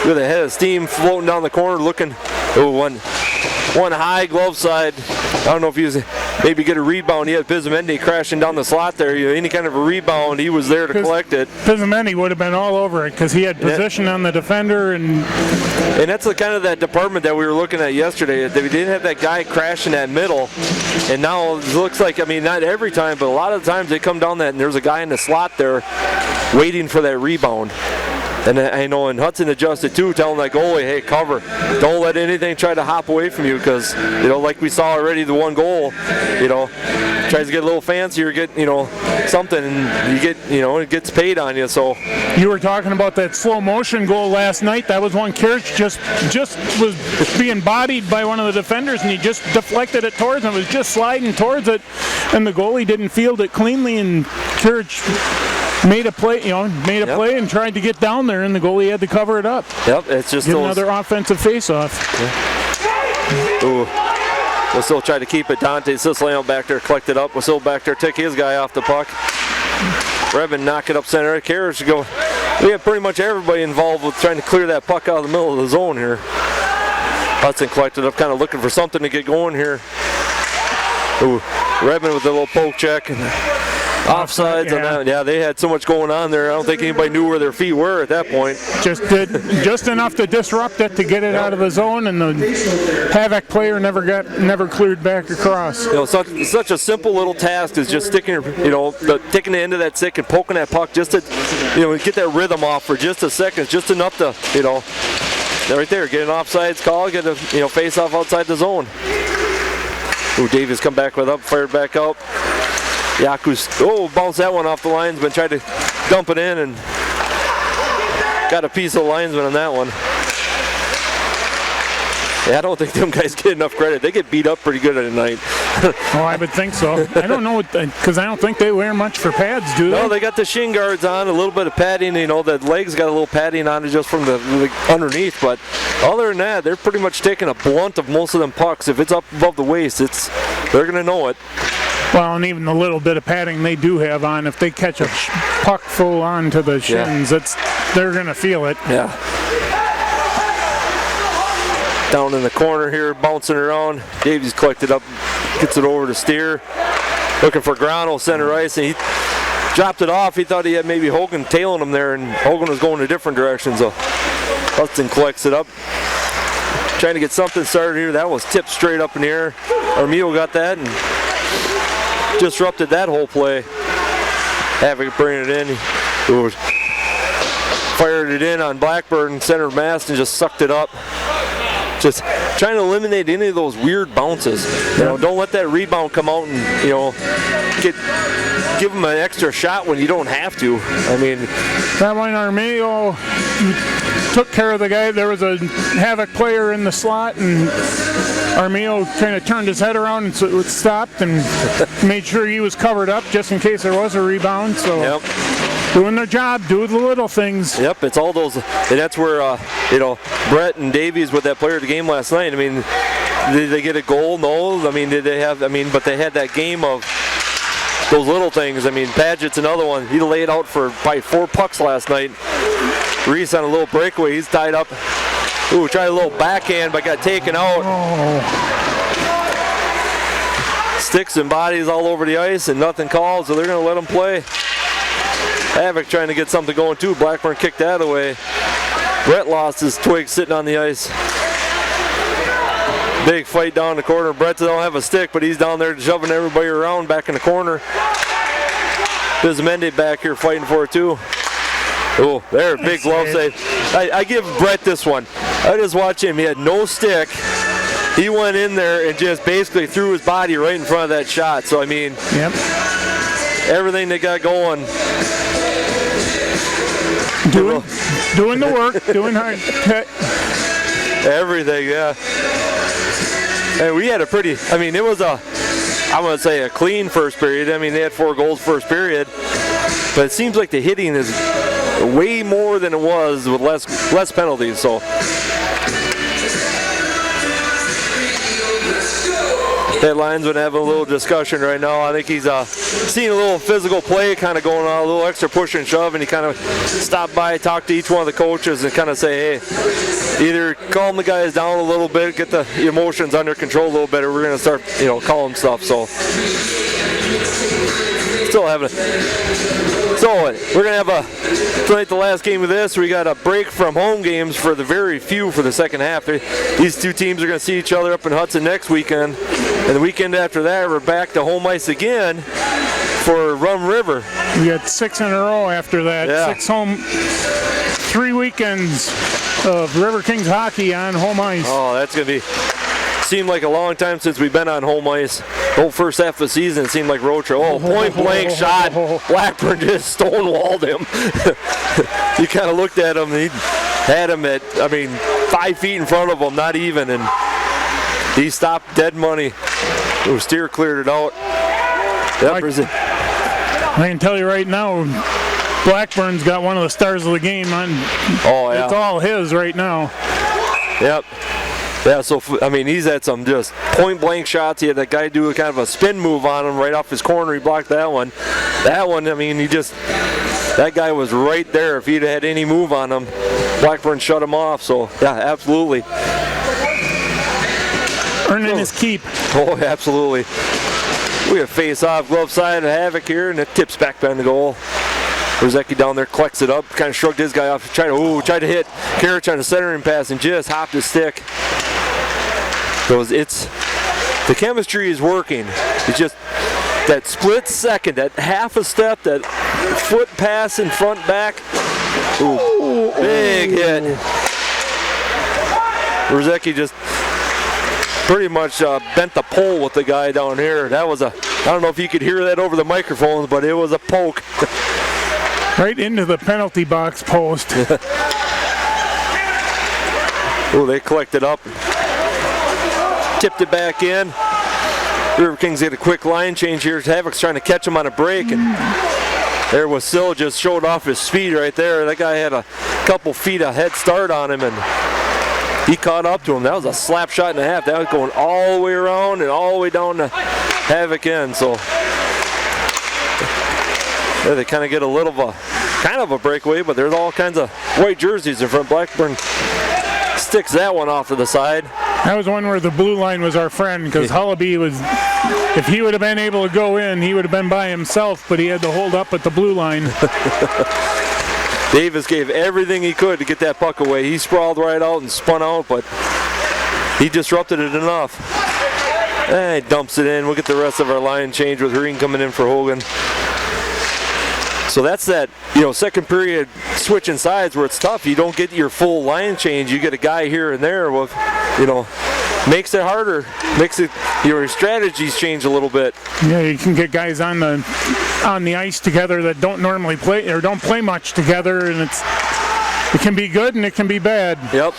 with a head of steam floating down the corner looking. One high glove side. I don't know if he was maybe get a rebound. He had Pizamenda crashing down the slot there. Any kind of a rebound, he was there to collect it. Pizamenda would have been all over it because he had position on the defender. And that's the kind of that department that we were looking at yesterday. We didn't have that guy crashing that middle. And now it looks like, I mean, not every time, but a lot of the times they come down that and there's a guy in the slot there waiting for that rebound. And I know, and Hudson adjusted too, telling that goalie, hey, cover. Don't let anything try to hop away from you because, like we saw already, the one goal, tries to get a little fancier, get, something, and you get, it gets paid on you, so. You were talking about that slow motion goal last night. That was one Kirch just was being bodied by one of the defenders, and he just deflected it towards him. It was just sliding towards it, and the goalie didn't field it cleanly, and Kirch made a play, play and tried to get down there, and the goalie had to cover it up. Yep, it's just get another offensive face-off. Yeah. Ooh. We'll still try to keep it. Dante Siciliano back there, collected up. We'll still back there, take his guy off the puck. Revin knock it up center. Carriage to go. We have pretty much everybody involved with trying to clear that puck out of the middle of the zone here. Hudson collected up, kind of looking for something to get going here. Ooh, Revin with a little poke check and offsides on that. Yeah, they had so much going on there. I don't think anybody knew where their feet were at that point. Just enough to disrupt it to get it out of the zone, and the Havoc player never cleared back across. Such a simple little task is just sticking, taking the end of that stick and poking that puck just to, get that rhythm off for just a second, just enough to, right there, get an offsides call, get a, face off outside the zone. Ooh, Davies come back with up, fired back out. Yaku's, bounced that one off the linesman, tried to dump it in and got a piece of the linesman on that one. Yeah, I don't think them guys get enough credit. They get beat up pretty good at night. I would think so. I don't know, because I don't think they wear much for pads, do they? No, they got the shin guards on, a little bit of padding. The legs got a little padding on it just from the underneath. But other than that, they're pretty much taking a blunt of most of them pucks. If it's up above the waist, they're going to know it. Well, and even the little bit of padding they do have on, if they catch a puck full on to the shins, they're going to feel it. Yeah. Down in the corner here, bouncing around. Davies collected up, gets it over to Steer. Looking for Grano, center ice, and he dropped it off. He thought he had maybe Hogan tailing him there, and Hogan was going a different direction, so Hudson collects it up. Trying to get something started here. That was tipped straight up in the air. Armillo got that and disrupted that whole play. Havoc bringing it in. Ooh, fired it in on Blackburn, center mass, and just sucked it up. Just trying to eliminate any of those weird bounces. You know, don't let that rebound come out and, you know, give them an extra shot when you don't have to. I mean, that one Armeo took care of the guy. There was a Havoc player in the slot, and Armeo kind of turned his head around and so it stopped and made sure he was covered up just in case there was a rebound. So. Yep. Doing their job, doing the little things. Yep, it's all those, and that's where, you know, Brett and Davies with that player of the game last night. I mean, did they get a goal? No. I mean, did they have, I mean, but they had that game of those little things. I mean, Padgett's another one. He laid out for probably 4 pucks last night. Reese on a little breakaway. He's tied up. Ooh, tried a little backhand, but got taken out. Oh. Sticks and bodies all over the ice, and nothing called, so they're going to let him play. Havoc trying to get something going too. Blackburn kicked that away. Brett lost his twig sitting on the ice. Big fight down the corner. Brett don't have a stick, but he's down there shoving everybody around back in the corner. Bizmendi back here fighting for it too. Oh, there, big glove save. I give Brett this one. I just watched him. He had no stick. He went in there and just basically threw his body right in front of that shot. So, I mean, yep. Everything they got going. Doing the work, doing hard. Everything, yeah. And we had a pretty, I mean, it was I'm going to say a clean first period. I mean, they had 4 goals first period. But it seems like the hitting is way more than it was with less penalties. So. That linesman having a little discussion right now. I think he's seeing a little physical play kind of going on, a little extra push and shove, and he kind of stopped by, talked to each one of the coaches, and kind of say, hey, either calm the guys down a little bit, get the emotions under control a little bit, or we're going to start, you know, calling stuff. So, still having So we're going to have tonight the last game of this. We got a break from home games for the very few for the second half. These two teams are going to see each other up in Hudson next weekend. And the weekend after that, we're back to home ice again for Rum River. We got 6 in a row after that. Yeah. 6 home, 3 weekends of Riverkings hockey on home ice. Oh, that's going to be, seemed like a long time since we've been on home ice. The whole first half of the season, it seemed like road trip. Oh, point blank shot. Blackburn just stonewalled him. You kind of looked at him, and he had him at, 5 feet in front of him, not even, and he stopped dead money. Steer cleared it out. Yep, I can tell you right now, Blackburn's got one of the stars of the game on. Oh, yeah. It's all his right now. Yep. Yeah, so, he's had some just point-blank shots. He had that guy do a kind of a spin move on him right off his corner. He blocked that one. That one, that guy was right there. If he'd had any move on him, Blackburn shut him off. So, yeah, absolutely. Earning his keep. Oh, absolutely. We have face-off, glove side of Havoc here, and it tips back behind the goal. Rosecki down there collects it up, kind of shrugged his guy off, tried to hit Karich on the centering pass and just hopped his stick. So the chemistry is working. It's just that split second, that half a step, that foot pass in front back. Ooh, big hit. Rosecki just pretty much bent the pole with the guy down here. That was I don't know if you could hear that over the microphones, but it was a poke. Right into the penalty box post. Oh, they collected up. Tipped it back in. Riverkings get a quick line change here. Havoc's trying to catch him on a break, and there was Sill just showed off his speed right there. That guy had a couple feet of head start on him, and he caught up to him. That was a slap shot and a half. That was going all the way around and all the way down to Havoc end. So yeah, they kind of get a little of a breakaway, but there's all kinds of white jerseys in front. Blackburn sticks that one off to the side. That was one where the blue line was our friend, because Hullaby was, if he would have been able to go in, he would have been by himself, but he had to hold up at the blue line. Davis gave everything he could to get that puck away. He sprawled right out and spun out, but he disrupted it enough. He dumps it in. We'll get the rest of our line change with Green coming in for Hogan. So that's that, second period switching sides where it's tough. You don't get your full line change. You get a guy here and there with, makes it harder. Makes it, your strategies change a little bit. Yeah, you can get guys on the ice together that don't normally play or don't play much together, and it can be good and it can be bad. Yep.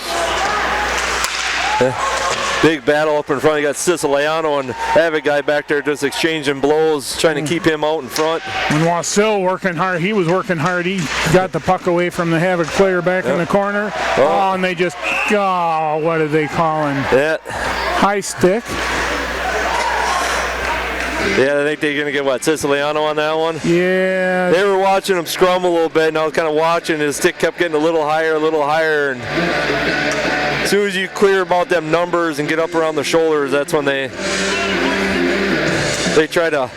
Big battle up in front. You got Siciliano and Havoc guy back there just exchanging blows, trying to keep him out in front. When Wasil working hard, he was working hard. He got the puck away from the Havoc player back in the corner. Oh, and they just, what are they calling? Yeah. High stick. Yeah, I think they're going to get, Siciliano on that one? Yeah. They were watching him scrum a little bit, and I was kind of watching. His stick kept getting a little higher, and as soon as you clear about them numbers and get up around the shoulders, that's when they try to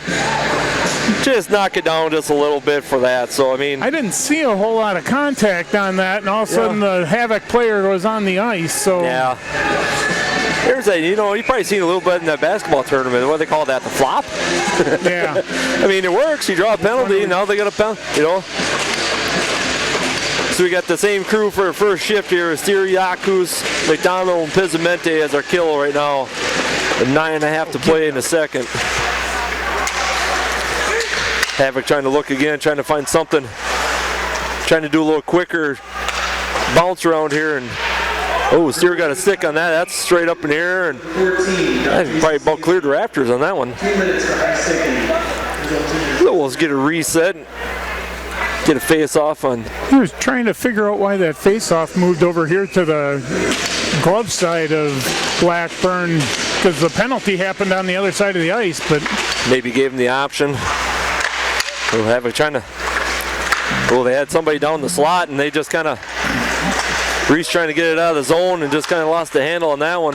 just knock it down just a little bit for that. So, I didn't see a whole lot of contact on that, and all of a sudden the Havoc player was on the ice, so. Yeah. There's a, you've probably seen a little bit in that basketball tournament. What do they call that, the flop? Yeah. It works. You draw a penalty, and now they got a penalty, So we got the same crew for our first shift here. Steer, Yakus, McDonald, and Pizzamente as our kill right now. And 9.5 to play in the second. Havoc trying to look again, trying to find something. Trying to do a little quicker bounce around here. And Steer got a stick on that. That's straight up in the air. And that's probably about cleared the rafters on that one. So let's get a reset. Get a face-off on. He was trying to figure out why that face-off moved over here to the glove side of Blackburn, because the penalty happened on the other side of the ice, but maybe gave him the option. Havoc trying to. They had somebody down the slot, and they just kind of. Reese trying to get it out of the zone and just kind of lost the handle on that one.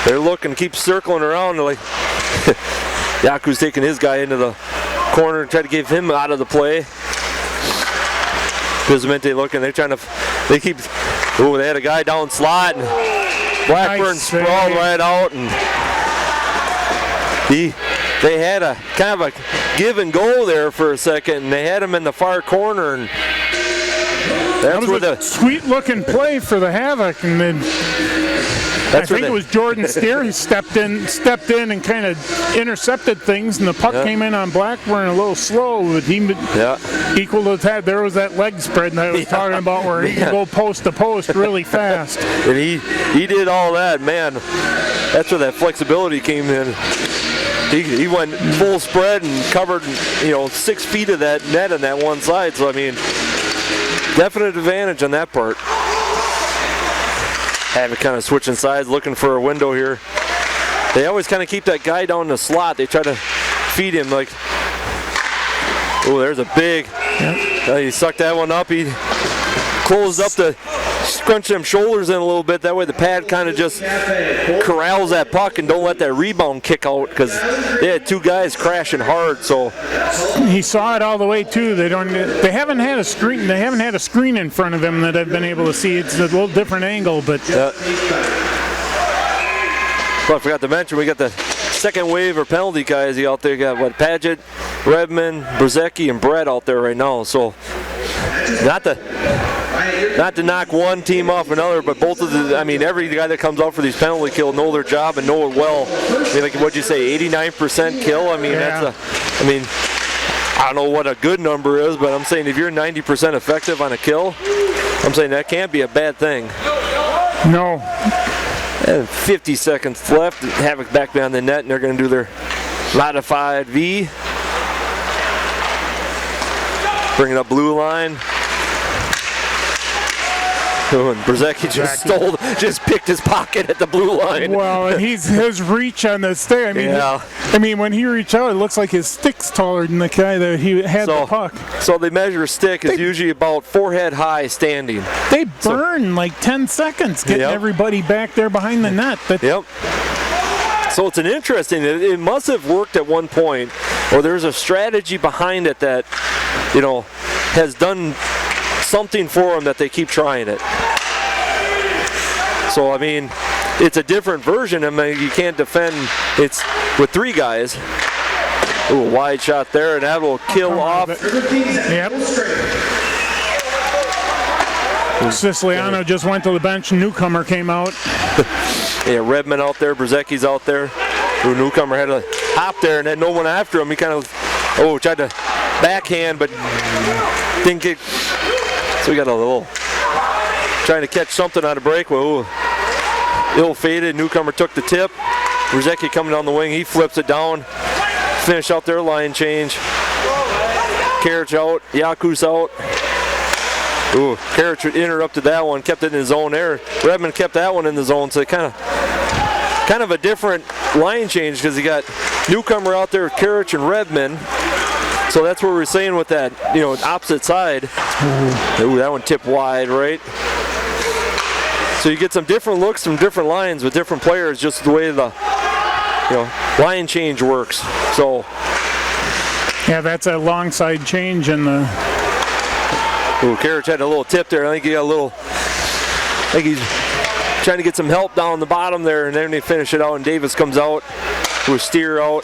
They're looking, keep circling around. Like Yaku's taking his guy into the corner and try to give him out of the play. Pizzamente looking, they're trying to, they had a guy down slot, and Blackburn sprawled right out, and they had a kind of a give and go there for a second, and they had him in the far corner, and that was a sweet-looking play for the Havoc, and then I think it was Jordan Steer who stepped in and kind of intercepted things, and the puck came in on Blackburn a little slow, but he equal to that. There was that leg spread that I was talking about where he could go post to post really fast. And he did all that, man. That's where that flexibility came in. He went full spread and covered 6 feet of that net on that one side. So definite advantage on that part. Havoc kind of switching sides, looking for a window here. They always kind of keep that guy down in the slot. They try to feed him like. There's a big. He sucked that one up. He closed up to scrunch them shoulders in a little bit. That way the pad kind of just corrals that puck and don't let that rebound kick out, because they had two guys crashing hard. So he saw it all the way too. They haven't had a screen. They haven't had a screen in front of him that I've been able to see. It's a little different angle, but. Well, I forgot to mention we got the second wave or penalty guys out there. You got Paget, Redmond, Brzezicki, and Brett out there right now. So not to knock one team off another, but both of every guy that comes out for these penalty kills know their job and know it well. What'd you say, 89% kill? That's I don't know what a good number is, but I'm saying if you're 90% effective on a kill, I'm saying that can't be a bad thing. No. And 50 seconds left. Havoc back behind the net, and they're going to do their modified V. Bringing up blue line. And Brzezicki just picked his pocket at the blue line. Well, and his reach on the stick. When he reached out, it looks like his stick's taller than the guy that he had the puck. So they measure a stick is usually about forehead high standing. They burn like 10 seconds getting everybody back there behind the net. So it's an interesting. It must have worked at one point, or there's a strategy behind it that has done something for them that they keep trying it. So it's a different version. I mean, you can't defend. It's with 3 guys. Ooh, wide shot there, and that will kill off. Yep. Siciliano just went to the bench. Newcomer came out. Yeah, Redmond out there. Brzezinski's out there. Ooh, Newcomer had a hop there, and had no one after him. He kind of, tried to backhand, but didn't get. So we got a little trying to catch something on a break. Well, ill faded. Newcomer took the tip. Brzezinski coming down the wing. He flips it down. Finish out their line change. Karich out. Yakus out. Ooh, Karich interrupted that one. Kept it in his zone there. Redmond kept that one in the zone. So kind of a different line change because he got Newcomer out there with Karich and Redmond. So that's what we're saying with that, opposite side. Ooh, that one tipped wide, right? So you get some different looks from different lines with different players, just the way the line change works. So yeah, that's a long side change in the. Ooh, Karich had a little tip there. I think he's trying to get some help down the bottom there, and then they finish it out, and Davis comes out with Steer out.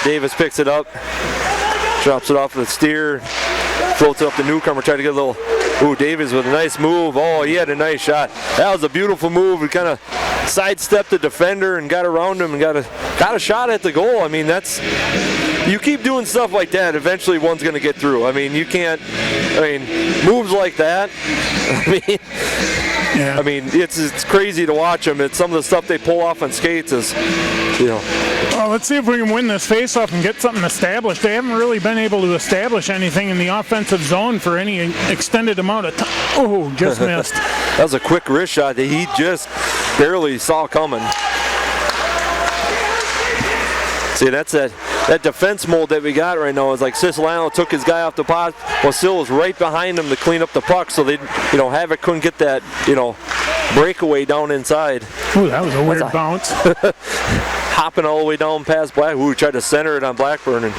Davis picks it up, drops it off with Steer, floats it up to Newcomer, trying to get a little. Ooh, Davis with a nice move. Oh, he had a nice shot. That was a beautiful move. He kind of sidestepped the defender and got around him and got a shot at the goal. I mean, you keep doing stuff like that, eventually one's going to get through. I mean, moves like that. I mean, it's crazy to watch them. It's some of the stuff they pull off on skates is, Well, let's see if we can win this face-off and get something established. They haven't really been able to establish anything in the offensive zone for any extended amount of time. Oh, just missed. That was a quick wrist shot that he just barely saw coming. See, that's that defense mold that we got right now is like Siciliano took his guy off the pot. Well, Sil was right behind him to clean up the puck, so they, Havoc couldn't get that, breakaway down inside. Ooh, that was a weird bounce. Hopping all the way down past Black. Ooh, tried to center it on Blackburn, and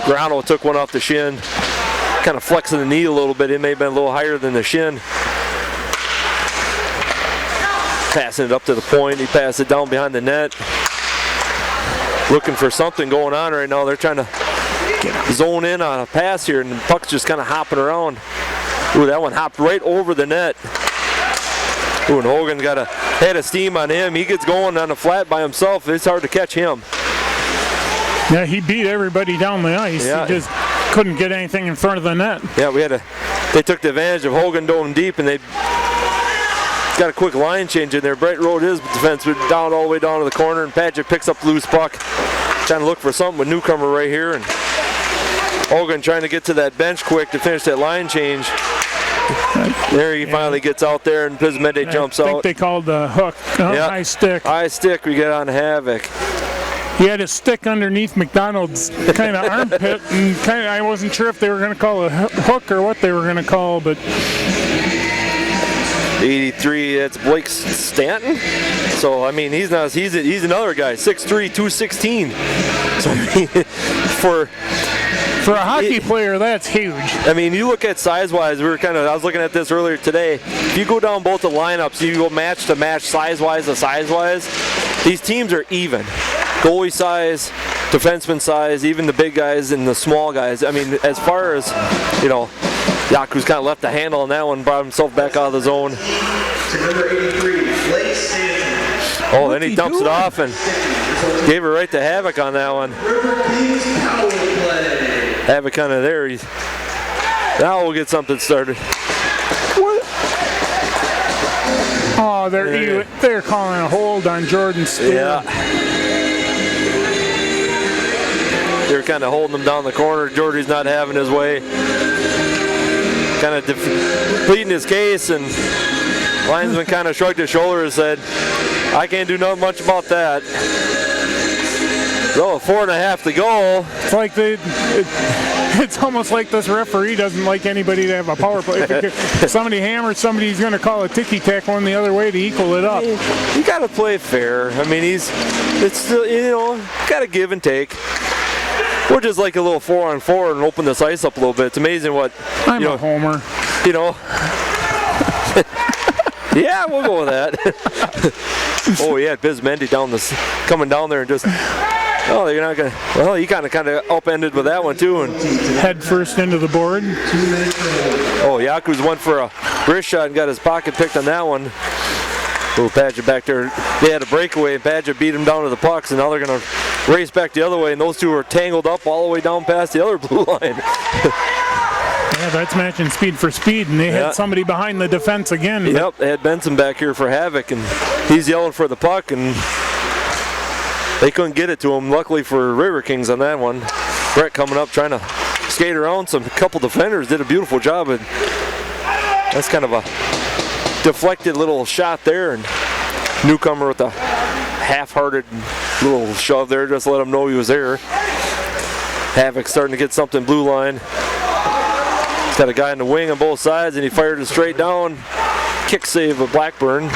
Grano took one off the shin, kind of flexing the knee a little bit. It may have been a little higher than the shin. Passing it up to the point. He passed it down behind the net. Looking for something going on right now. They're trying to zone in on a pass here, and the puck's just kind of hopping around. Ooh, that one hopped right over the net. Ooh, and Hogan's got a head of steam on him. He gets going on the flat by himself. It's hard to catch him. Yeah, he beat everybody down the ice. Yeah. He just couldn't get anything in front of the net. Yeah, they took the advantage of Hogan going deep, and they got a quick line change in there. Bright rode his defenseman down all the way down to the corner, and Paget picks up the loose puck. Trying to look for something with Newcomer right here, and Hogan trying to get to that bench quick to finish that line change. There he finally gets out there, and Pismende jumps out. I think they called the hook. High stick. High stick, we get on Havoc. He had his stick underneath McDonald's kind of armpit, and I wasn't sure if they were going to call a hook or what they were going to call, but 83, that's Blake Stanton. So, I mean, he's another guy, 6'3", 216. So, I mean, for a hockey player, that's huge. I mean, you look at size-wise, I was looking at this earlier today. If you go down both the lineups, you go match to match, size-wise to size-wise, these teams are even. Goalie size, defenseman size, even the big guys and the small guys. I mean, as far as, Yaku's kind of left the handle on that one, brought himself back out of the zone. To number 83, Blake Stanton. Oh, then he dumps it off and gave it right to Havoc on that one. Riverkings power play. Havoc kind of there. Now we'll get something started. What? Oh, they're calling a hold on Jordan Steer. Yeah. They're kind of holding him down the corner. Jordy's not having his way. Kind of pleading his case, and linesman kind of shrugged his shoulders and said, I can't do nothing much about that. So 4.5 to go. It's like it's almost like this referee doesn't like anybody to have a power play. If somebody hammers somebody, he's going to call a ticky-tack one the other way to equal it up. You got to play fair. I mean, it's still, got to give and take. We're just like a little 4-on-4 and open this ice up a little bit. It's amazing what, I'm a homer. Yeah, we'll go with that. Oh, yeah, Bismendi coming down there and just, oh, you're not going to, well, he kind of upended with that one too. And head first into the board. Oh, Yaku's went for a wrist shot and got his pocket picked on that one. Oh, Padgett back there. They had a breakaway and Padgett beat him down to the pucks, and now they're going to race back the other way, and those two are tangled up all the way down past the other blue line. Yeah, that's matching speed for speed, and they had somebody behind the defense again. Yep, they had Benson back here for Havoc, and he's yelling for the puck, and they couldn't get it to him. Luckily for Riverkings on that one. Brett coming up trying to skate around some couple defenders, did a beautiful job, and that's kind of a deflected little shot there, and newcomer with a half-hearted little shove there, just let him know he was there. Havoc starting to get something blue line. He's got a guy in the wing on both sides, and he fired it straight down. Kick save of Blackburn.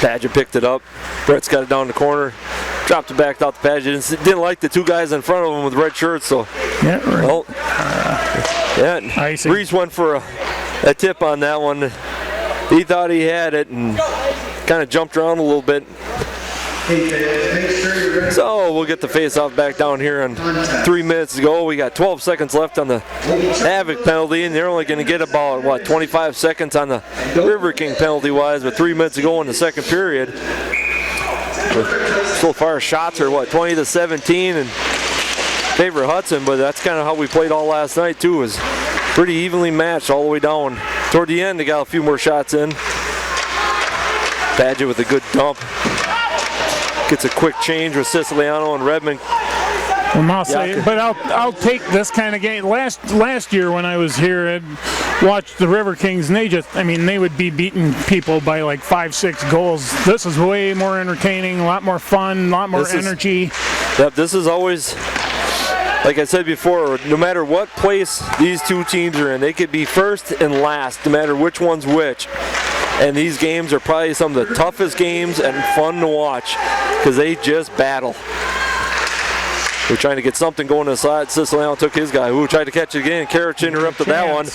Padgett picked it up. Brett's got it down the corner. Dropped it back out to Padgett. Didn't like the two guys in front of him with red shirts, so. Yeah, right. Well, yeah, Reese went for a tip on that one. He thought he had it and kind of jumped around a little bit. So we'll get the face-off back down here in 3 minutes to go. We got 12 seconds left on the Havoc penalty, and they're only going to get about, 25 seconds on the River King penalty-wise, but 3 minutes to go in the second period. So far, shots are, 20-17 in favor of Hudson, but that's kind of how we played all last night, too. It was pretty evenly matched all the way down. Toward the end, they got a few more shots in. Padgett with a good dump. Gets a quick change with Siciliano and Redmond. I'll say, but I'll take this kind of game. Last year when I was here, I'd watched the Riverkings, and they would be beating people by like 5-6 goals. This is way more entertaining, a lot more fun, a lot more energy. This is always, like I said before, no matter what place these two teams are in, they could be first and last, no matter which one's which. And these games are probably some of the toughest games and fun to watch because they just battle. We're trying to get something going to the side. Siciliano took his guy. Ooh, tried to catch it again. Karich interrupted that one.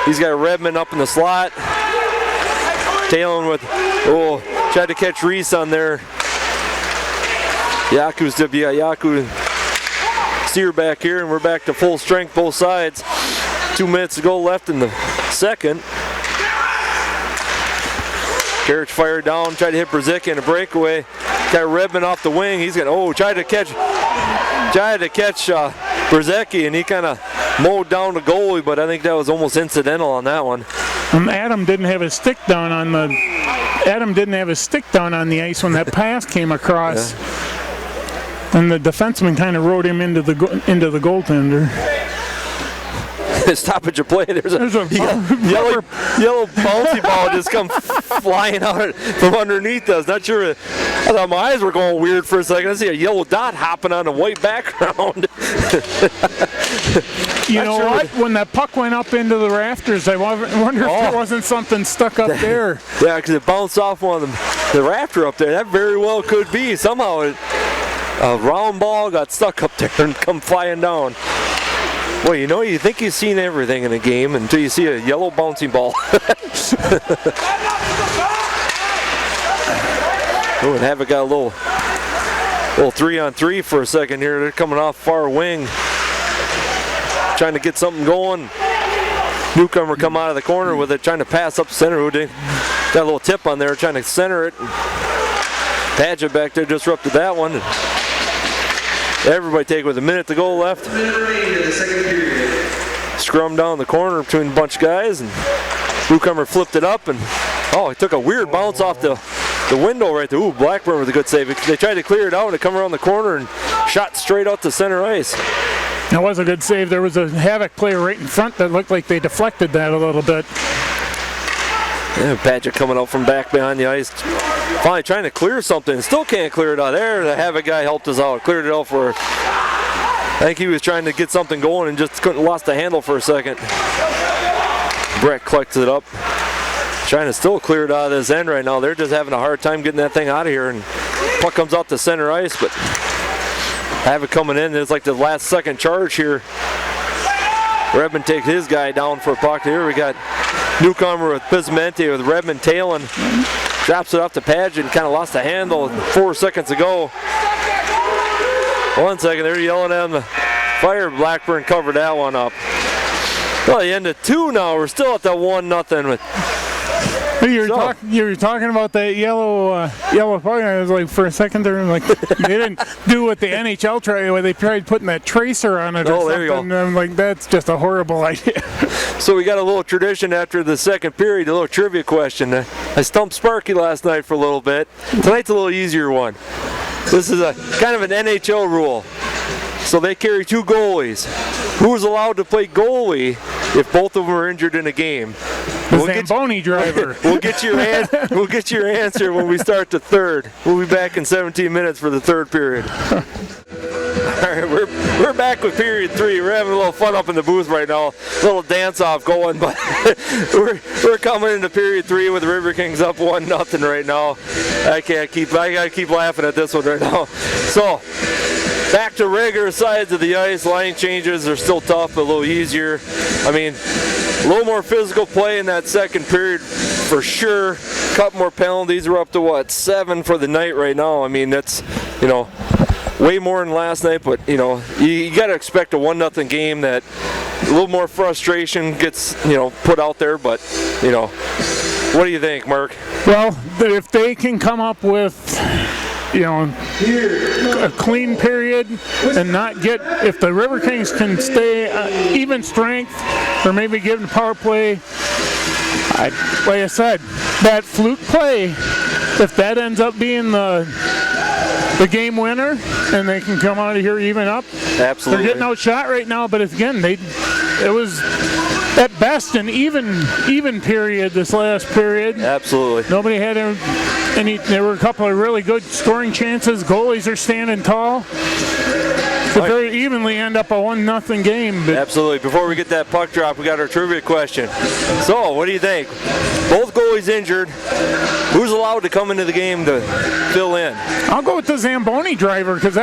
He's got Redmond up in the slot. Tailing with, tried to catch Reese on there. Yaku steer back here, and we're back to full strength both sides. 2 minutes to go left in the second. Karich fired down, tried to hit Brzezinski in a breakaway. Got Redmond off the wing. He's gonna tried to catch Brzezinski, and he kind of mowed down the goalie, but I think that was almost incidental on that one. Adam didn't have his stick down on the ice when that pass came across, and the defenseman kind of rode him into the goaltender. Stoppage of play. There's a yellow bouncy ball just come flying out from underneath us. Not sure. I thought my eyes were going weird for a second. I see a yellow dot hopping on a white background. You know what? When that puck went up into the rafters, I wonder if there wasn't something stuck up there. Yeah, because it bounced off one of the rafter up there. That very well could be. Somehow a round ball got stuck up there and come flying down. Well, you think you've seen everything in a game until you see a yellow bouncing ball. And Havoc got a little 3-on-3 for a second here. They're coming off far wing, trying to get something going. Newcomer come out of the corner with it, trying to pass up center. Who got a little tip on there, trying to center it. Padgett back there disrupted that one. Everybody take with a minute to go left. Scrum down the corner between a bunch of guys, and Newcomer flipped it up, and he took a weird bounce off the window right there. Ooh, Blackburn with a good save. They tried to clear it out, and it come around the corner and shot straight out to center ice. That was a good save. There was a Havoc player right in front that looked like they deflected that a little bit. Yeah, Padgett coming out from back behind the ice. Finally trying to clear something. Still can't clear it out. There, the Havoc guy helped us out. Cleared it out for, I think he was trying to get something going and just lost the handle for a second. Brett collects it up. Trying to still clear it out of this end right now. They're just having a hard time getting that thing out of here. And puck comes out to center ice, but Havoc coming in. It's like the last second charge here. Redmond takes his guy down for a puck. Here we got newcomer with Bismente with Redmond tailing. Drops it off to Padgett, kind of lost the handle 4 seconds ago. 1 second, they're yelling at the fire. Blackburn covered that one up. Well, the end of 2 now. We're still at that 1-0. You were talking about that yellow puck. I was like, for a second there, like they didn't do what the NHL tried, where they tried putting that tracer on it or something. There you go. And I'm like, that's just a horrible idea. So we got a little tradition after the second period, a little trivia question. I stumped Sparky last night for a little bit. Tonight's a little easier one. This is a kind of an NHL rule. So they carry 2 goalies. Who's allowed to play goalie if both of them are injured in a game? The Zamboni driver. We'll get your answer when we start the third. We'll be back in 17 minutes for the third period. All right, we're back with period 3. We're having a little fun up in the booth right now. A little dance-off going, but we're coming into period 3 with the Riverkings up 1-0 right now. I gotta keep laughing at this one right now. So back to regular sides of the ice. Line changes are still tough, but a little easier. I mean, a little more physical play in that second period for sure. Couple more penalties. We're up to 7 for the night right now. I mean, that's, way more than last night, but you got to expect a 1-0 game that a little more frustration gets put out there. But what do you think, Mark? Well, if they can come up with a clean period and not get, if the Riverkings can stay even strength or maybe give them power play, like I said, that fluke play, if that ends up being the game winner and they can come out of here even up. Absolutely. They're getting outshot right now, but again, it was at best an even period this last period. Absolutely. Nobody had any. There were a couple of really good scoring chances. Goalies are standing tall. To very evenly end up a 1-0 game. But absolutely. Before we get that puck drop, we got our trivia question. So, what do you think? Both goalies injured. Who's allowed to come into the game to fill in? I'll go with the Zamboni driver because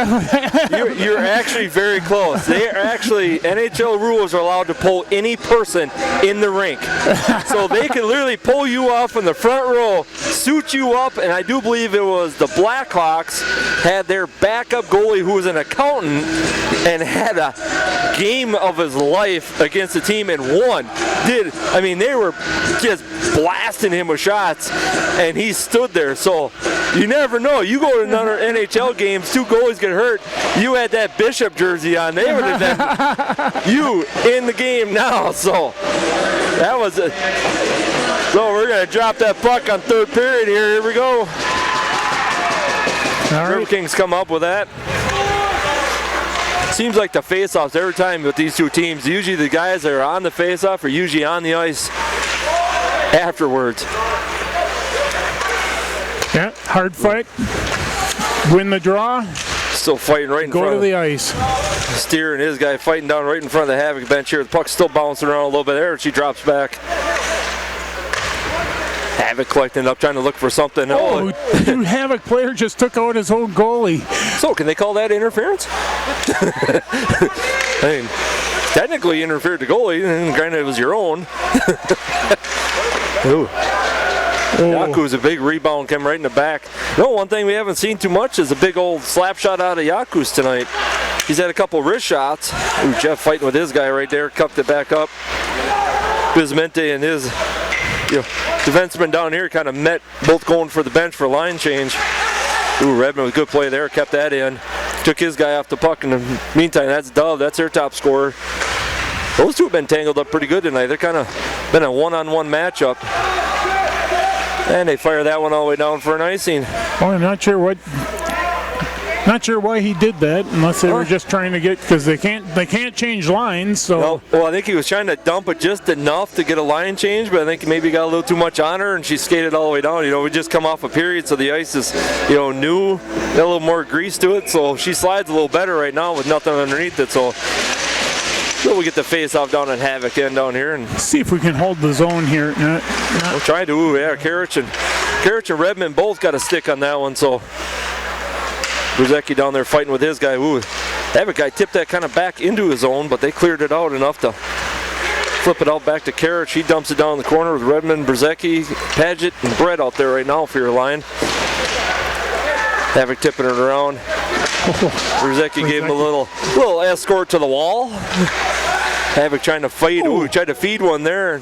you're actually very close. They are actually, NHL rules are allowed to pull any person in the rink. So they can literally pull you off in the front row, suit you up, and I do believe it was the Blackhawks had their backup goalie who was an accountant and had a game of his life against the team and won. They were just blasting him with shots and he stood there. So you never know. You go to another NHL games, 2 goalies get hurt. You had that Bishop jersey on. They would have been you in the game now. So that was it. So we're going to drop that puck on third period here. Here we go. All right. Riverkings come up with that. Seems like the face-offs every time with these 2 teams, usually the guys that are on the face-off are usually on the ice afterwards. Yeah, hard fight. Win the draw. Still fighting right in front. Go to the ice. Steer and his guy fighting down right in front of the Havoc bench here. The puck's still bouncing around a little bit there, and she drops back. Havoc collecting up, trying to look for something. Oh, Havoc player just took out his own goalie. So, can they call that interference? I mean, technically interfered the goalie, and granted it was your own. Ooh. Yaku's a big rebound, came right in the back. One thing we haven't seen too much is a big old slap shot out of Yaku's tonight. He's had a couple wrist shots. Ooh, Jeff fighting with his guy right there, cupped it back up. Bismente and his defenseman down here kind of met, both going for the bench for a line change. Ooh, Redmond with a good play there, kept that in. Took his guy off the puck. In the meantime, that's Dove, that's their top scorer. Those 2 have been tangled up pretty good tonight. They're kind of been a one-on-one matchup. And they fire that one all the way down for an icing. Well, I'm not sure why he did that, unless they were just trying to get, because they can't change lines. So. No, well, I think he was trying to dump it just enough to get a line change, but I think maybe he got a little too much on her, and she skated all the way down. We just come off a period, so the ice is, new, got a little more grease to it, so she slides a little better right now with nothing underneath it. So we'll get the face-off down at Havoc end down here. And see if we can hold the zone here. We'll try to. Ooh, yeah, Karich and Redmond both got a stick on that one, so Brzezinski down there fighting with his guy. Ooh, Havoc guy tipped that kind of back into his zone, but they cleared it out enough to flip it out back to Karich. He dumps it down in the corner with Redmond, Brzezicki, Paget, and Brett out there right now for your line. Havoc tipping it around. Brzezicki gave him a little escort to the wall. Havoc trying to fight. Ooh, tried to feed one there.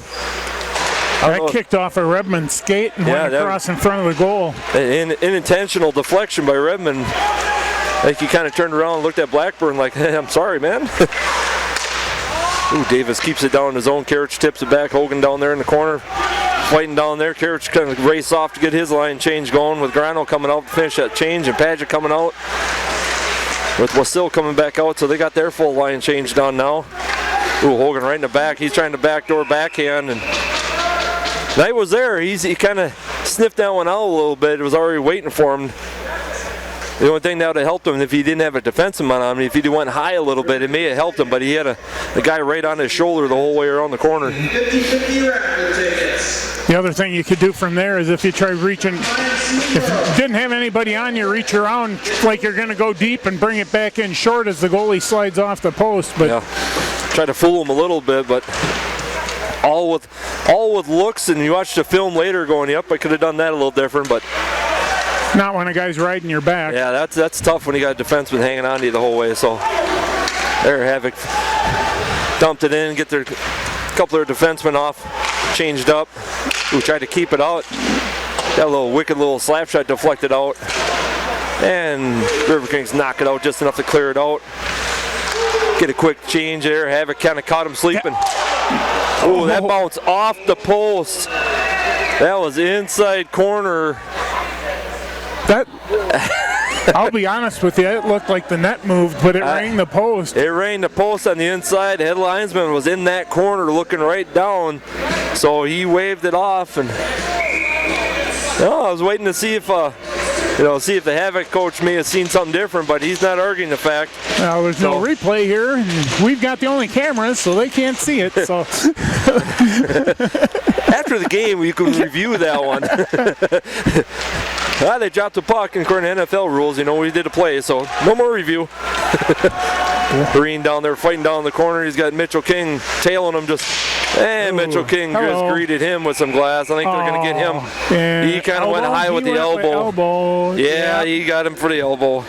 That kicked off a Redmond skate and went across in front of the goal. Unintentional deflection by Redmond. I think he kind of turned around and looked at Blackburn like, hey, I'm sorry, man. Ooh, Davis keeps it down in his own. Karich tips it back. Hogan down there in the corner, fighting down there. Karich kind of race off to get his line change going with Grano coming out to finish that change, and Paget coming out with Wasil coming back out, so they got their full line change done now. Ooh, Hogan right in the back. He's trying to backdoor backhand, and Knight was there. He kind of sniffed that one out a little bit. It was already waiting for him. The only thing that would have helped him if he didn't have a defenseman on him, if he went high a little bit, it may have helped him, but he had the guy right on his shoulder the whole way around the corner. 50-50 raffle tickets. The other thing you could do from there is if you try reaching, if you didn't have anybody on you, reach around like you're going to go deep and bring it back in short as the goalie slides off the post. But try to fool him a little bit, but all with looks, and you watch the film later going, yep, I could have done that a little different, but not when a guy's riding your back. Yeah, that's tough when you got a defenseman hanging on to you the whole way. So there, Havoc dumped it in, get their couple of their defensemen off, changed up. Who tried to keep it out. Got a little wicked little slap shot deflected out, and Riverkings knock it out just enough to clear it out. Get a quick change there. Havoc kind of caught him sleeping. Oh, that bounced off the post. That was inside corner. That, I'll be honest with you, it looked like the net moved, but it rang the post. It rang the post on the inside. The head linesman was in that corner looking right down, so he waved it off. And I was waiting to see if see if the Havoc coach may have seen something different, but he's not arguing the fact. Well, there's no replay here, and we've got the only cameras, so they can't see it. So after the game, we can review that one. They dropped the puck, and according to NFL rules, we did a play, so no more review. Green down there fighting down the corner. He's got Mitchell King tailing him and Mitchell King just greeted him with some glass. I think they're going to get him. He kind of went high with the elbow. Yeah, he got him for the elbow.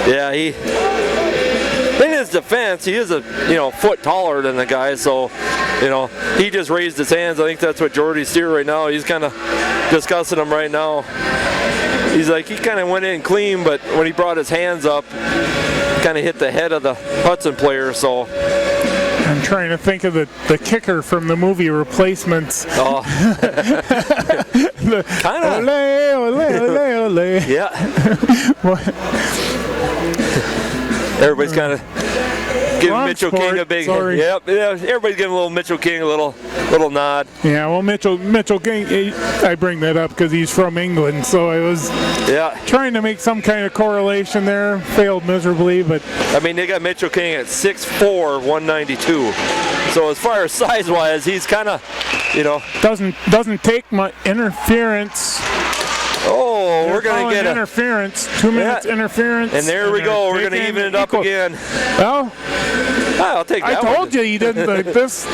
Yeah, in his defense, he is a foot taller than the guy, so he just raised his hands. I think that's what Jordy's steer right now. He's kind of discussing him right now. He's like, he kind of went in clean, but when he brought his hands up, kind of hit the head of the Hudson player. So I'm trying to think of the kicker from the movie Replacements. Oh, kind of. Ole, ole, ole, ole. Yeah. Everybody's kind of giving Mitchell King a big. Sorry. Yep. Yeah. Everybody's giving little Mitchell King a little nod. Yeah. Well, Mitchell King. I bring that up because he's from England, so I was trying to make some kind of correlation there. Failed miserably, but I mean, they got Mitchell King at 6'4", 192. So as far as size-wise, he's kind of, doesn't take much interference. Oh, we're going to get interference. 2 minutes interference. And there we go. We're going to even it up again. Well, I'll take that. I told you he didn't. This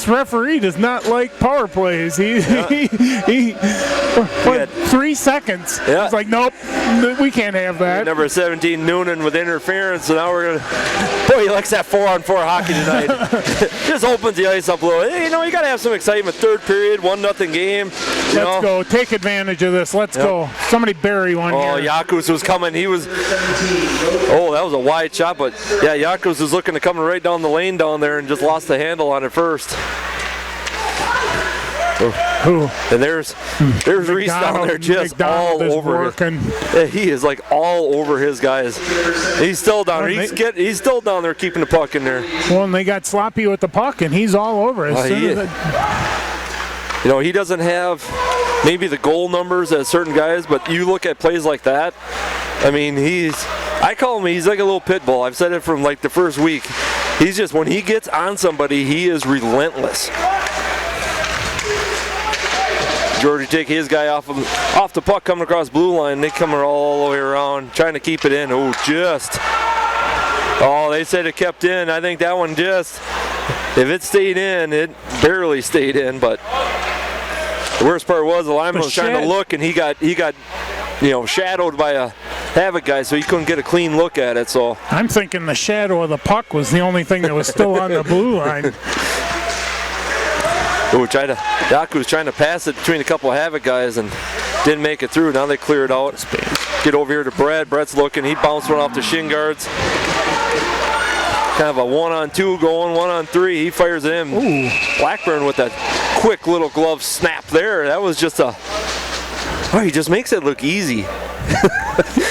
referee does not like power plays. He 3 seconds. Yeah. He's like, nope, we can't have that. Number 17 Noonan with interference, so now we're gonna. Boy, he likes that 4-on-4 hockey tonight. Just opens the ice up a little. Hey, you got to have some excitement. Third period, 1-0 game. Let's go. Take advantage of this. Let's go. Somebody bury one here. Oh, Yakus was coming. He was. Oh, that was a wide shot, but yeah, Yakus was looking to come right down the lane down there and just lost the handle on it first. And there's Reese down there just all over it. He is like all over his guys. He's still down there. He's still down there keeping the puck in there. Well, and they got sloppy with the puck, and he's all over it. He doesn't have maybe the goal numbers as certain guys, but you look at plays like that. I mean, I call him, he's like a little pit bull. I've said it from like the first week. He's just, when he gets on somebody, he is relentless. Georgie take his guy off the puck coming across blue line. They come all the way around, trying to keep it in. Oh, they said it kept in. I think that one just if it stayed in, it barely stayed in. But the worst part was the lineman was trying to look, and he got shadowed by a Havoc guy, so he couldn't get a clean look at it. So I'm thinking the shadow of the puck was the only thing that was still on the blue line. Yaku was trying to pass it between a couple of Havoc guys and didn't make it through. Now they clear it out. Get over here to Brett. Brett's looking. He bounced one off the shin guards. Kind of a 1-on-2 going, 1-on-3. He fires it in. Ooh. Blackburn with that quick little glove snap there. That was just he just makes it look easy.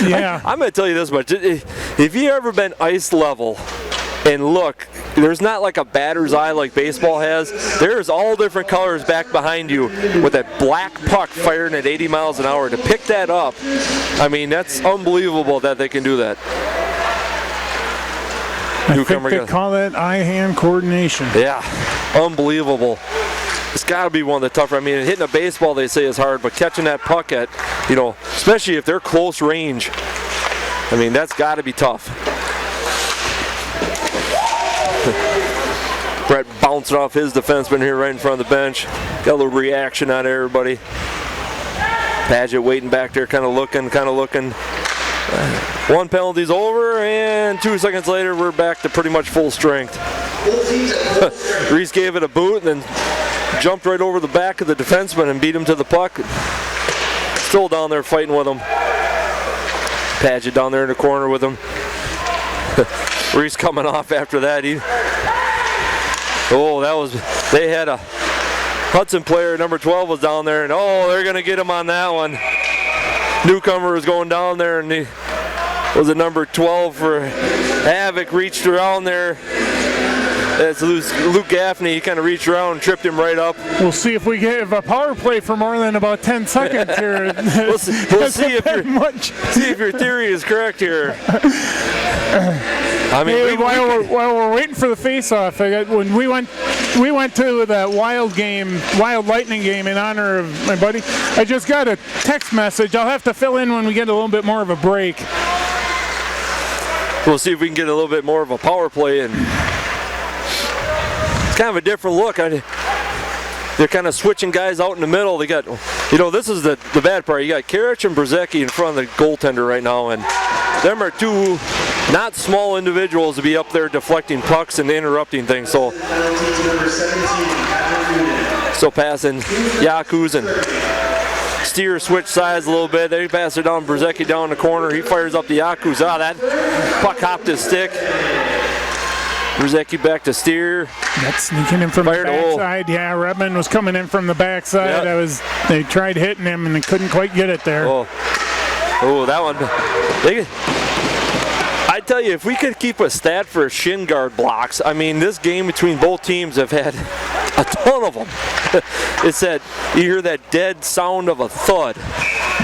Yeah. I'm going to tell you this much. If you ever been ice level and look, there's not like a batter's eye like baseball has. There's all different colors back behind you with that black puck firing at 80 miles an hour. To pick that up, I mean, that's unbelievable that they can do that. I think they call that eye-hand coordination. Yeah, unbelievable. It's got to be one of the tougher. I mean, hitting a baseball they say is hard, but catching that puck at, especially if they're close range, I mean, that's got to be tough. Brett bouncing off his defenseman here right in front of the bench. Got a little reaction out of everybody. Paget waiting back there, kind of looking. One penalty's over, and 2 seconds later, we're back to pretty much full strength. Reese gave it a boot and then jumped right over the back of the defenseman and beat him to the puck. Still down there fighting with him. Paget down there in the corner with him. Reese coming off after that. They had a Hudson player, number 12 was down there, and they're going to get him on that one. Newcomer was going down there, and he was a number 12 for Havoc, reached around there. That's Luke Gaffney. He kind of reached around and tripped him right up. We'll see if we get a power play for more than about 10 seconds here. We'll see if your theory is correct here. I mean, while we're waiting for the face-off, when we went to the Wild Lightning game in honor of my buddy, I just got a text message. I'll have to fill in when we get a little bit more of a break. We'll see if we can get a little bit more of a power play, and it's kind of a different look. They're kind of switching guys out in the middle. They got, this is the bad part. You got Karich and Brzezicki in front of the goaltender right now, and them are two not small individuals to be up there deflecting pucks and interrupting things. So passing Yakus and Steer switch sides a little bit. They pass it down. Brzezicki down the corner. He fires up the Yakus. That puck hopped his stick. Brzezicki back to Steer. That's sneaking in from the backside. Yeah, Redmond was coming in from the backside. Yep. They tried hitting him and they couldn't quite get it there. That one. I tell you, if we could keep a stat for shin guard blocks, I mean, this game between both teams have had a ton of them. It said, you hear that dead sound of a thud.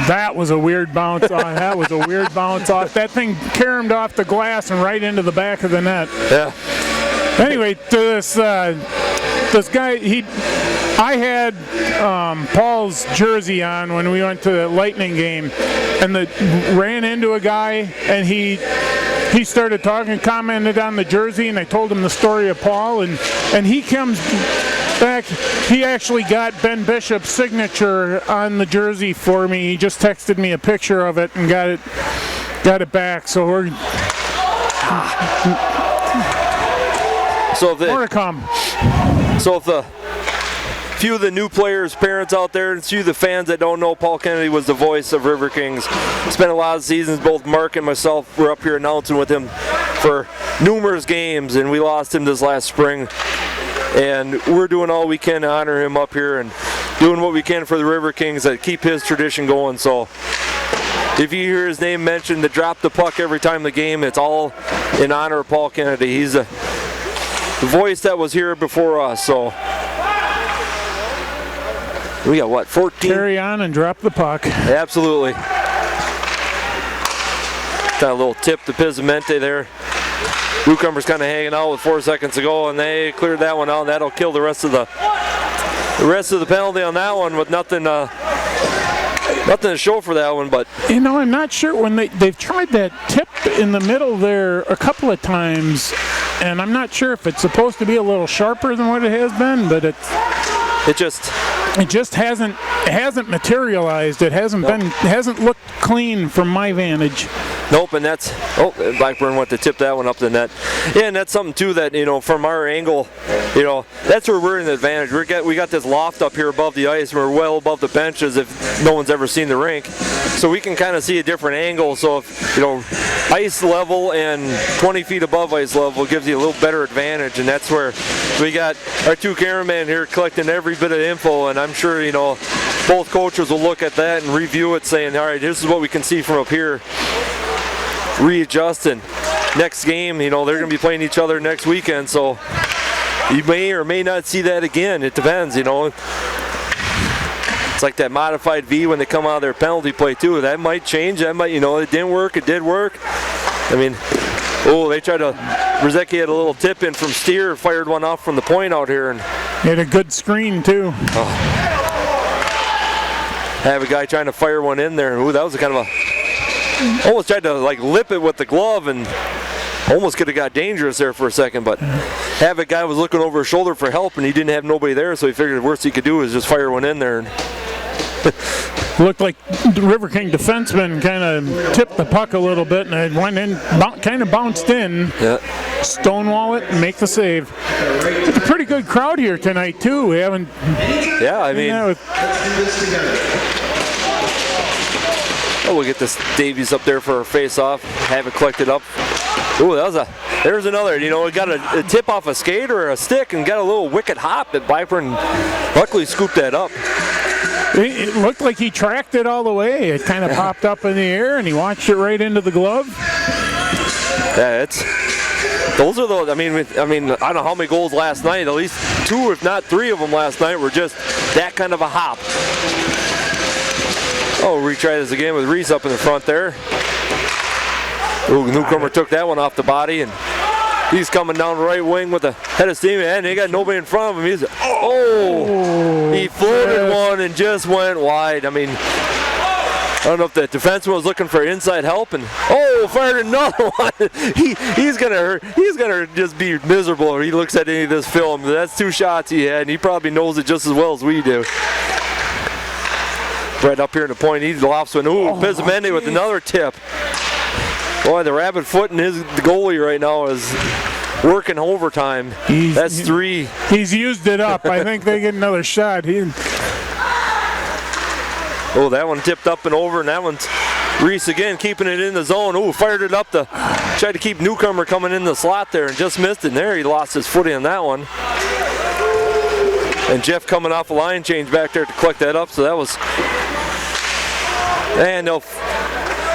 That was a weird bounce off. That thing caromed off the glass and right into the back of the net. Yeah. Anyway, this guy, I had Paul's jersey on when we went to the Lightning game, and ran into a guy, and he started talking, commented on the jersey, and I told him the story of Paul, and he comes back. He actually got Ben Bishop's signature on the jersey for me. He just texted me a picture of it and got it back. So we're more to come. So if the few of the new players' parents out there, and few of the fans that don't know, Paul Kennedy was the voice of Riverkings. Spent a lot of seasons, both Mark and myself were up here announcing with him for numerous games, and we lost him this last spring. And we're doing all we can to honor him up here and doing what we can for the Riverkings to keep his tradition going. So if you hear his name mentioned, to drop the puck every time the game, it's all in honor of Paul Kennedy. He's the voice that was here before us. So we got what, 14? Carry on and drop the puck. Absolutely. Got a little tip to Pizzamente there. Newcomer's kind of hanging out with 4 seconds to go, and they cleared that one out. And that'll kill the rest of the penalty on that one with nothing to show for that one. But I'm not sure when they've tried that tip in the middle there a couple of times. and I'm not sure if it's supposed to be a little sharper than what it has been, but it just hasn't materialized. It hasn't looked clean from my vantage. Nope, and that's, Blackburn went to tip that one up the net. Yeah, and that's something too that, from our angle, that's where we're in the advantage. We got this loft up here above the ice, and we're well above the benches if no one's ever seen the rink. So we can kind of see a different angle. So if, ice level and 20 feet above ice level gives you a little better advantage, and that's where we got our two cameramen here collecting every bit of info, and I'm sure, both coaches will look at that and review it saying, all right, this is what we can see from up here. Readjusting. Next game, they're going to be playing each other next weekend, so you may or may not see that again. It depends, It's like that modified V when they come out of their penalty play too. That might change. That might, it didn't work. It did work. They tried to. Riverkings had a little tip in from Steer, fired one off from the point out here, and he had a good screen too. Have a guy trying to fire one in there. Ooh, that was a kind of a. Almost tried to lip it with the glove and almost could have got dangerous there for a second, but Havoc guy was looking over his shoulder for help and he didn't have nobody there, so he figured the worst he could do is just fire one in there. Looked like the Riverkings defenseman kind of tipped the puck a little bit and it went in, kind of bounced in. Yeah. Stonewall it and make the save. It's a pretty good crowd here tonight too. We haven't. Yeah, I mean. We'll get this Davies up there for a face-off. Have it collected up. Ooh, there's another. We got a tip off a skate or a stick and got a little wicked hop that Blackburn luckily scooped that up. It looked like he tracked it all the way. It kind of popped up in the air and he launched it right into the glove. Yeah, those are those. I mean, I don't know how many goals last night. At least 2, if not 3 of them last night were just that kind of a hop. Retry this again with Reese up in the front there. Newcomer took that one off the body, and he's coming down the right wing with a head of steam, and he got nobody in front of him. He floated one and just went wide. I mean, I don't know if the defenseman was looking for inside help, and fired another one. He's gonna just be miserable if he looks at any of this film. That's 2 shots he had, and he probably knows it just as well as we do. Right up here in the point, he lofts one. Pizzimendi with another tip. Boy, the rabbit foot and the goalie right now is working overtime. That's 3. He's used it up. I think they get another shot. That one tipped up and over, and that one's Reese again keeping it in the zone. Fired it up tried to keep Newcomer coming in the slot there and just missed it. And there he lost his footing on that one. And Jeff coming off a line change back there to collect that up, so that was. And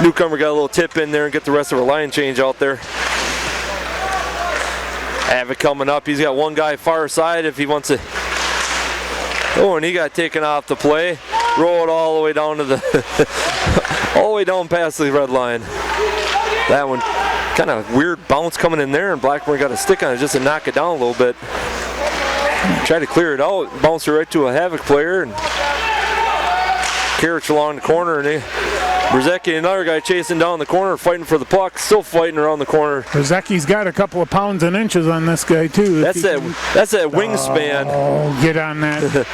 Newcomer got a little tip in there and get the rest of our line change out there. Havoc coming up. He's got one guy far side if he wants to. And he got taken off the play. Roll it all the way down to all the way down past the red line. That one kind of weird bounce coming in there, and Blackburn got a stick on it just to knock it down a little bit. Tried to clear it out, bounced it right to a Havoc player, and Karich along the corner, and Riverkings, another guy chasing down the corner, fighting for the puck, still fighting around the corner. Riverkings got a couple of pounds and inches on this guy too. That's that wingspan. Get on that.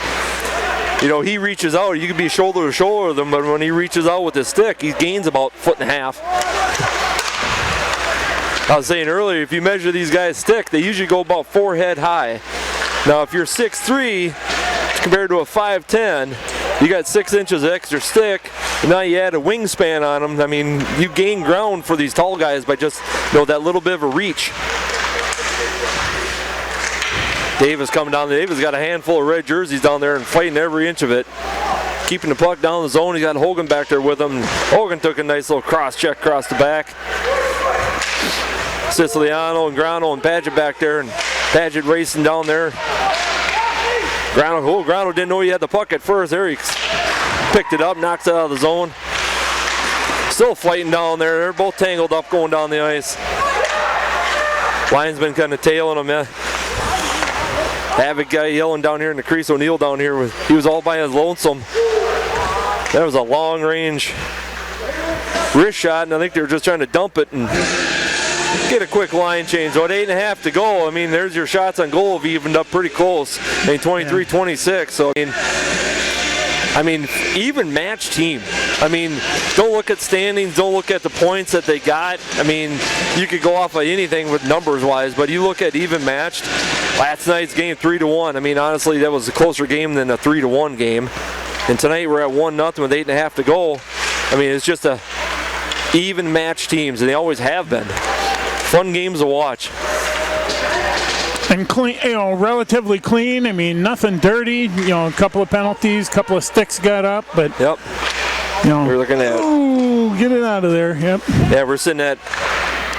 He reaches out. You could be shoulder to shoulder with him, but when he reaches out with his stick, he gains about 1.5 feet. I was saying earlier, if you measure these guys' stick, they usually go about 4 head high. Now, if you're 6'3", compared to a 5'10", you got 6 inches of extra stick, and now you add a wingspan on them. I mean, you gain ground for these tall guys by just, that little bit of a reach. Davis coming down. Davis got a handful of red jerseys down there and fighting every inch of it. Keeping the puck down the zone. He's got Hogan back there with him. Hogan took a nice little cross check across the back. Siciliano and Grano and Padgett back there, and Padgett racing down there. Grano didn't know he had the puck at first. There he picked it up, knocks it out of the zone. Still fighting down there. They're both tangled up going down the ice. Linesman kind of tailing them. Havoc guy yelling down here in the crease. O'Neill down here, he was all by his lonesome. That was a long range wrist shot, and I think they were just trying to dump it. And get a quick line change. With 8.5 to go, I mean, there's your shots on goal have evened up pretty close. I mean, 23-26. So, I mean, even match team. I mean, don't look at standings, don't look at the points that they got. I mean, you could go off of anything with numbers-wise, but you look at even matched. Last night's game 3-1. I mean, honestly, that was a closer game than a 3-1 game. And tonight we're at 1-0 with 8.5 to go. I mean, it's just a even match teams, and they always have been. Fun games to watch. And clean, relatively clean. I mean, nothing dirty. A couple of penalties, a couple of sticks got up, but yep. We're looking at. Oh, get it out of there. Yep. Yeah, we're sitting at.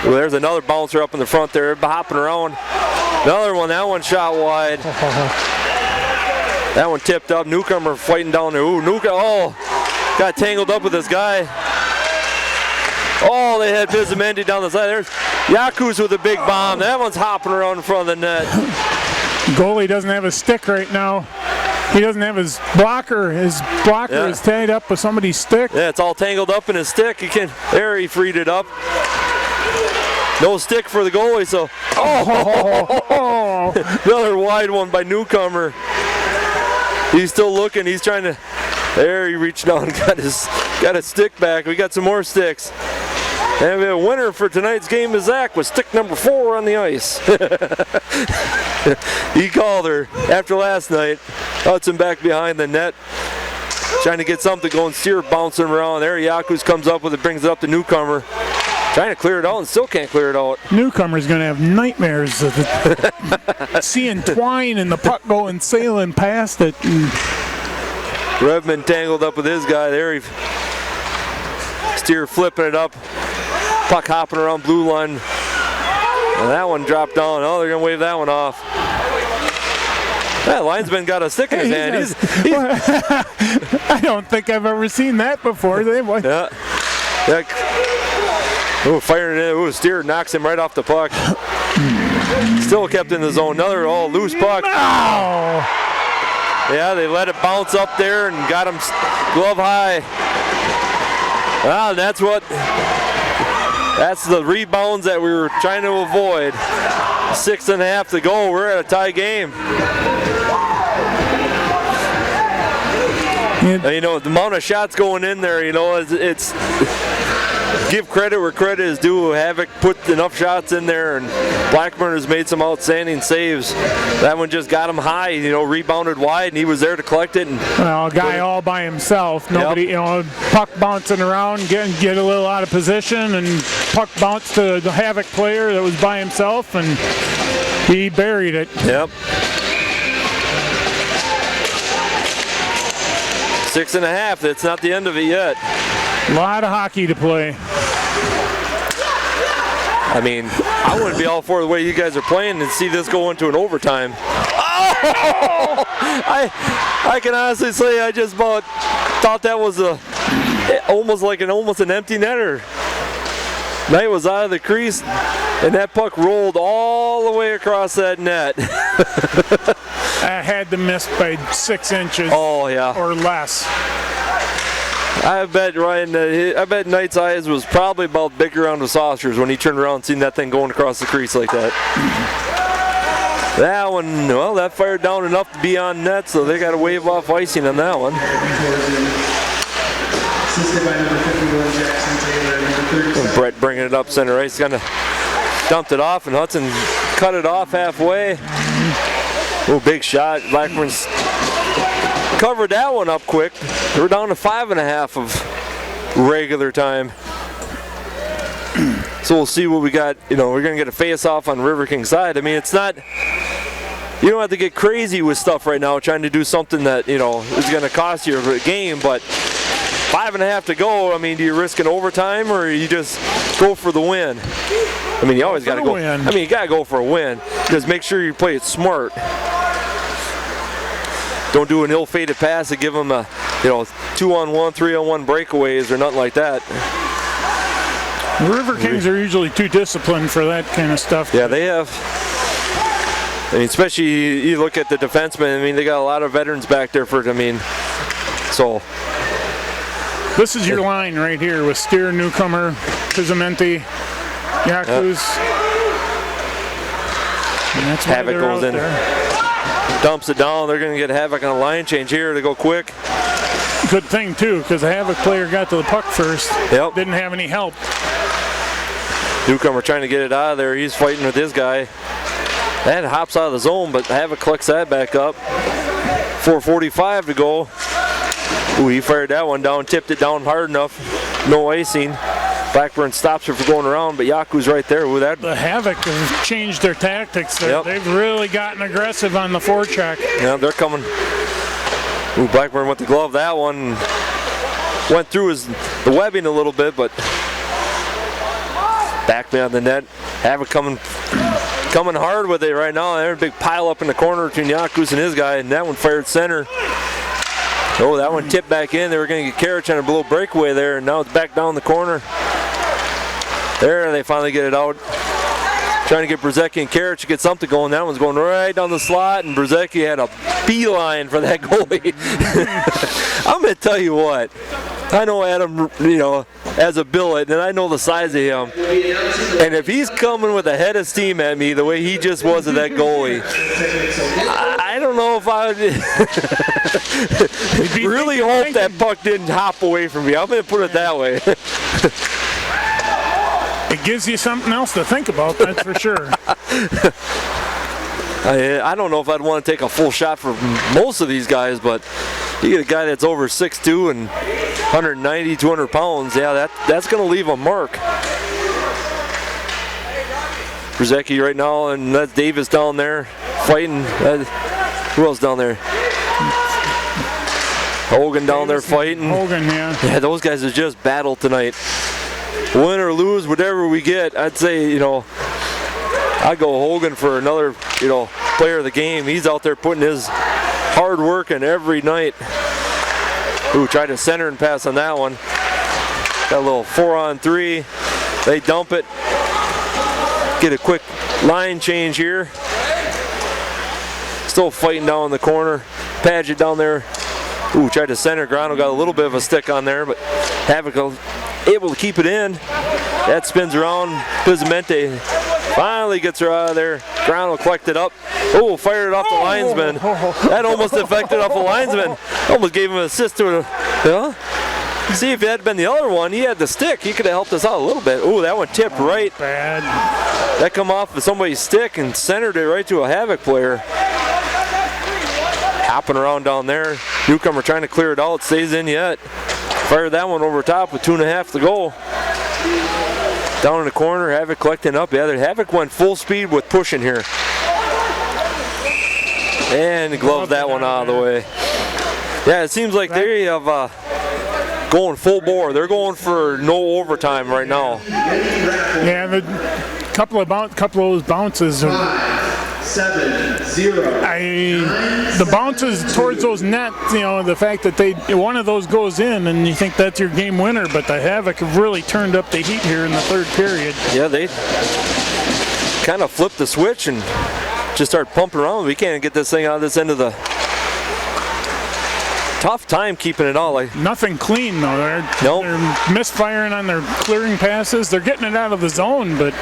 Well, there's another bouncer up in the front there, hopping around. Another one. That one shot wide. That one tipped up. Newcomer fighting down there. Ooh, Newcomer. Oh, got tangled up with this guy. Oh, they had Bizamendi down the side. There's Yakus with a big bomb. That one's hopping around in front of the net. Goalie doesn't have a stick right now. He doesn't have his blocker. His blocker is tied up with somebody's stick. Yeah, it's all tangled up in his stick. He freed it up. No stick for the goalie, so. Oh! Another wide one by Newcomer. He's still looking. He's trying to. There, he reached down and got a stick back. We got some more sticks. And the winner for tonight's game is Zach with stick number 4 on the ice. He called her after last night. Hudson back behind the net, trying to get something going. Steer bouncing around. There, Yakus comes up with it, brings it up to Newcomer. Trying to clear it out and still can't clear it out. Newcomer's going to have nightmares of seeing twine and the puck going sailing past it. Revman tangled up with his guy there. Steer flipping it up. Puck hopping around blue line. And that one dropped down. Oh, they're going to wave that one off. That linesman got a stick in his hand. I don't think I've ever seen that before. Yeah. Oh, firing it in. Oh, Steer knocks him right off the puck. Still kept in the zone. Another loose puck. Oh. Yeah, they let it bounce up there and got him glove high. Well, that's the rebounds that we were trying to avoid. 6.5 to go. We're at a tie game. The amount of shots going in there, it's give credit where credit is due. Havoc put enough shots in there, and Blackburn has made some outstanding saves. That one just got him high, rebounded wide, and he was there to collect it. A guy all by himself. Nobody, puck bouncing around, get a little out of position, and puck bounced to the Havoc player that was by himself, and he buried it. Yep. 6.5. That's not the end of it yet. A lot of hockey to play. I mean, I wouldn't be all for the way you guys are playing and see this go into an overtime. Oh! I can honestly say I just about thought that was almost an empty netter. Knight was out of the crease, and that puck rolled all the way across that net. I had to miss by 6 inches. Oh yeah. Or less. I bet Knight's eyes was probably about big around the saucers when he turned around and seen that thing going across the crease like that. That one, that fired down enough to be on net, so they got to wave off icing on that one. Brett bringing it up center ice, kind of dumped it off, and Hudson cut it off halfway. Oh, big shot. Blackburn's covered that one up quick. We're down to 5.5 of regular time. So we'll see what we got. We're going to get a face-off on Riverkings side. I mean, it's not, you don't have to get crazy with stuff right now trying to do something that, is going to cost you a game, but 5.5 to go. I mean, do you risk an overtime or you just go for the win? I mean, you always got to go. Win. I mean, you got to go for a win. Just make sure you play it smart. Don't do an ill-fated pass to give them a, 2-on-1, 3-on-1 breakaways or nothing like that. The Riverkings are usually too disciplined for that kind of stuff. Yeah, they have. I mean, especially you look at the defensemen. I mean, they got a lot of veterans back there so. This is your line right here with Steer, Newcomer, Bizamendi. Yaku's. That's why Havoc they're goes out in. there. Dumps it down. They're going to get Havoc on a line change here to go quick. Good thing, too, because the Havoc player got to the puck first. Yep. Didn't have any help. Newcomer trying to get it out of there. He's fighting with his guy. That hops out of the zone, but Havoc collects that back up. 4:45 to go. Ooh, he fired that one down, tipped it down hard enough. No icing. Blackburn stops her from going around, but Yaku's right there. Ooh, that. The Havoc have changed their tactics. Yep. They've really gotten aggressive on the forecheck. Yeah, they're coming. Ooh, Blackburn with the glove. That one went through the webbing a little bit, but back behind the net. Havoc coming hard with it right now. There's a big pile up in the corner between Yakus and his guy, and that one fired center. Oh, that one tipped back in. They were going to get Karich on a little breakaway there, and now it's back down the corner. There, they finally get it out. Trying to get Brzezicki and Karich to get something going. That one's going right down the slot, and Brzezicki had a beeline for that goalie. I'm going to tell you what. I know Adam, as a billet, and I know the size of him. And if he's coming with a head of steam at me the way he just was at that goalie, I don't know if I would really hope that puck didn't hop away from me. I'm going to put it that way. It gives you something else to think about, that's for sure. I don't know if I'd want to take a full shot for most of these guys, but you get a guy that's over 6'2" and 190, 200 pounds, yeah, that's going to leave a mark. Brzezicki right now, and that's Davis down there fighting. Who else down there? Hogan down there fighting. Hogan, yeah. Yeah, those guys have just battled tonight. Win or lose, whatever we get, I'd say, I'd go Hogan for another, player of the game. He's out there putting his hard work in every night. Ooh, tried to center and pass on that one. Got a little 4-on-3. They dump it. Get a quick line change here. Still fighting down in the corner. Paget down there. Ooh, tried to center. Grano got a little bit of a stick on there, but Havoc able to keep it in. That spins around. Pizamente finally gets her out of there. Grano collected up. Oh, fired it off the linesman. That almost affected off the linesman. Almost gave him an assist to it. See, if it had been the other one, he had the stick. He could have helped us out a little bit. Ooh, that one tipped right. Bad. That come off of somebody's stick and centered it right to a Havoc player. Hopping around down there. Newcomer trying to clear it out. Stays in yet. Fired that one over top with 2.5 to go. Down in the corner, Havoc collecting up. Yeah, Havoc went full speed with pushing here. And gloved that one out of the way. Yeah, it seems like they have going full bore. They're going for no overtime right now. Yeah, the couple of those bounces. 7-0. The bounces towards those nets, the fact that one of those goes in and you think that's your game winner, but the Havoc have really turned up the heat here in the third period. Yeah, they kind of flipped the switch and just start pumping around. We can't get this thing out of this end of the tough time keeping it all. Nothing clean though. They're misfiring on their clearing passes. They're getting it out of the zone, but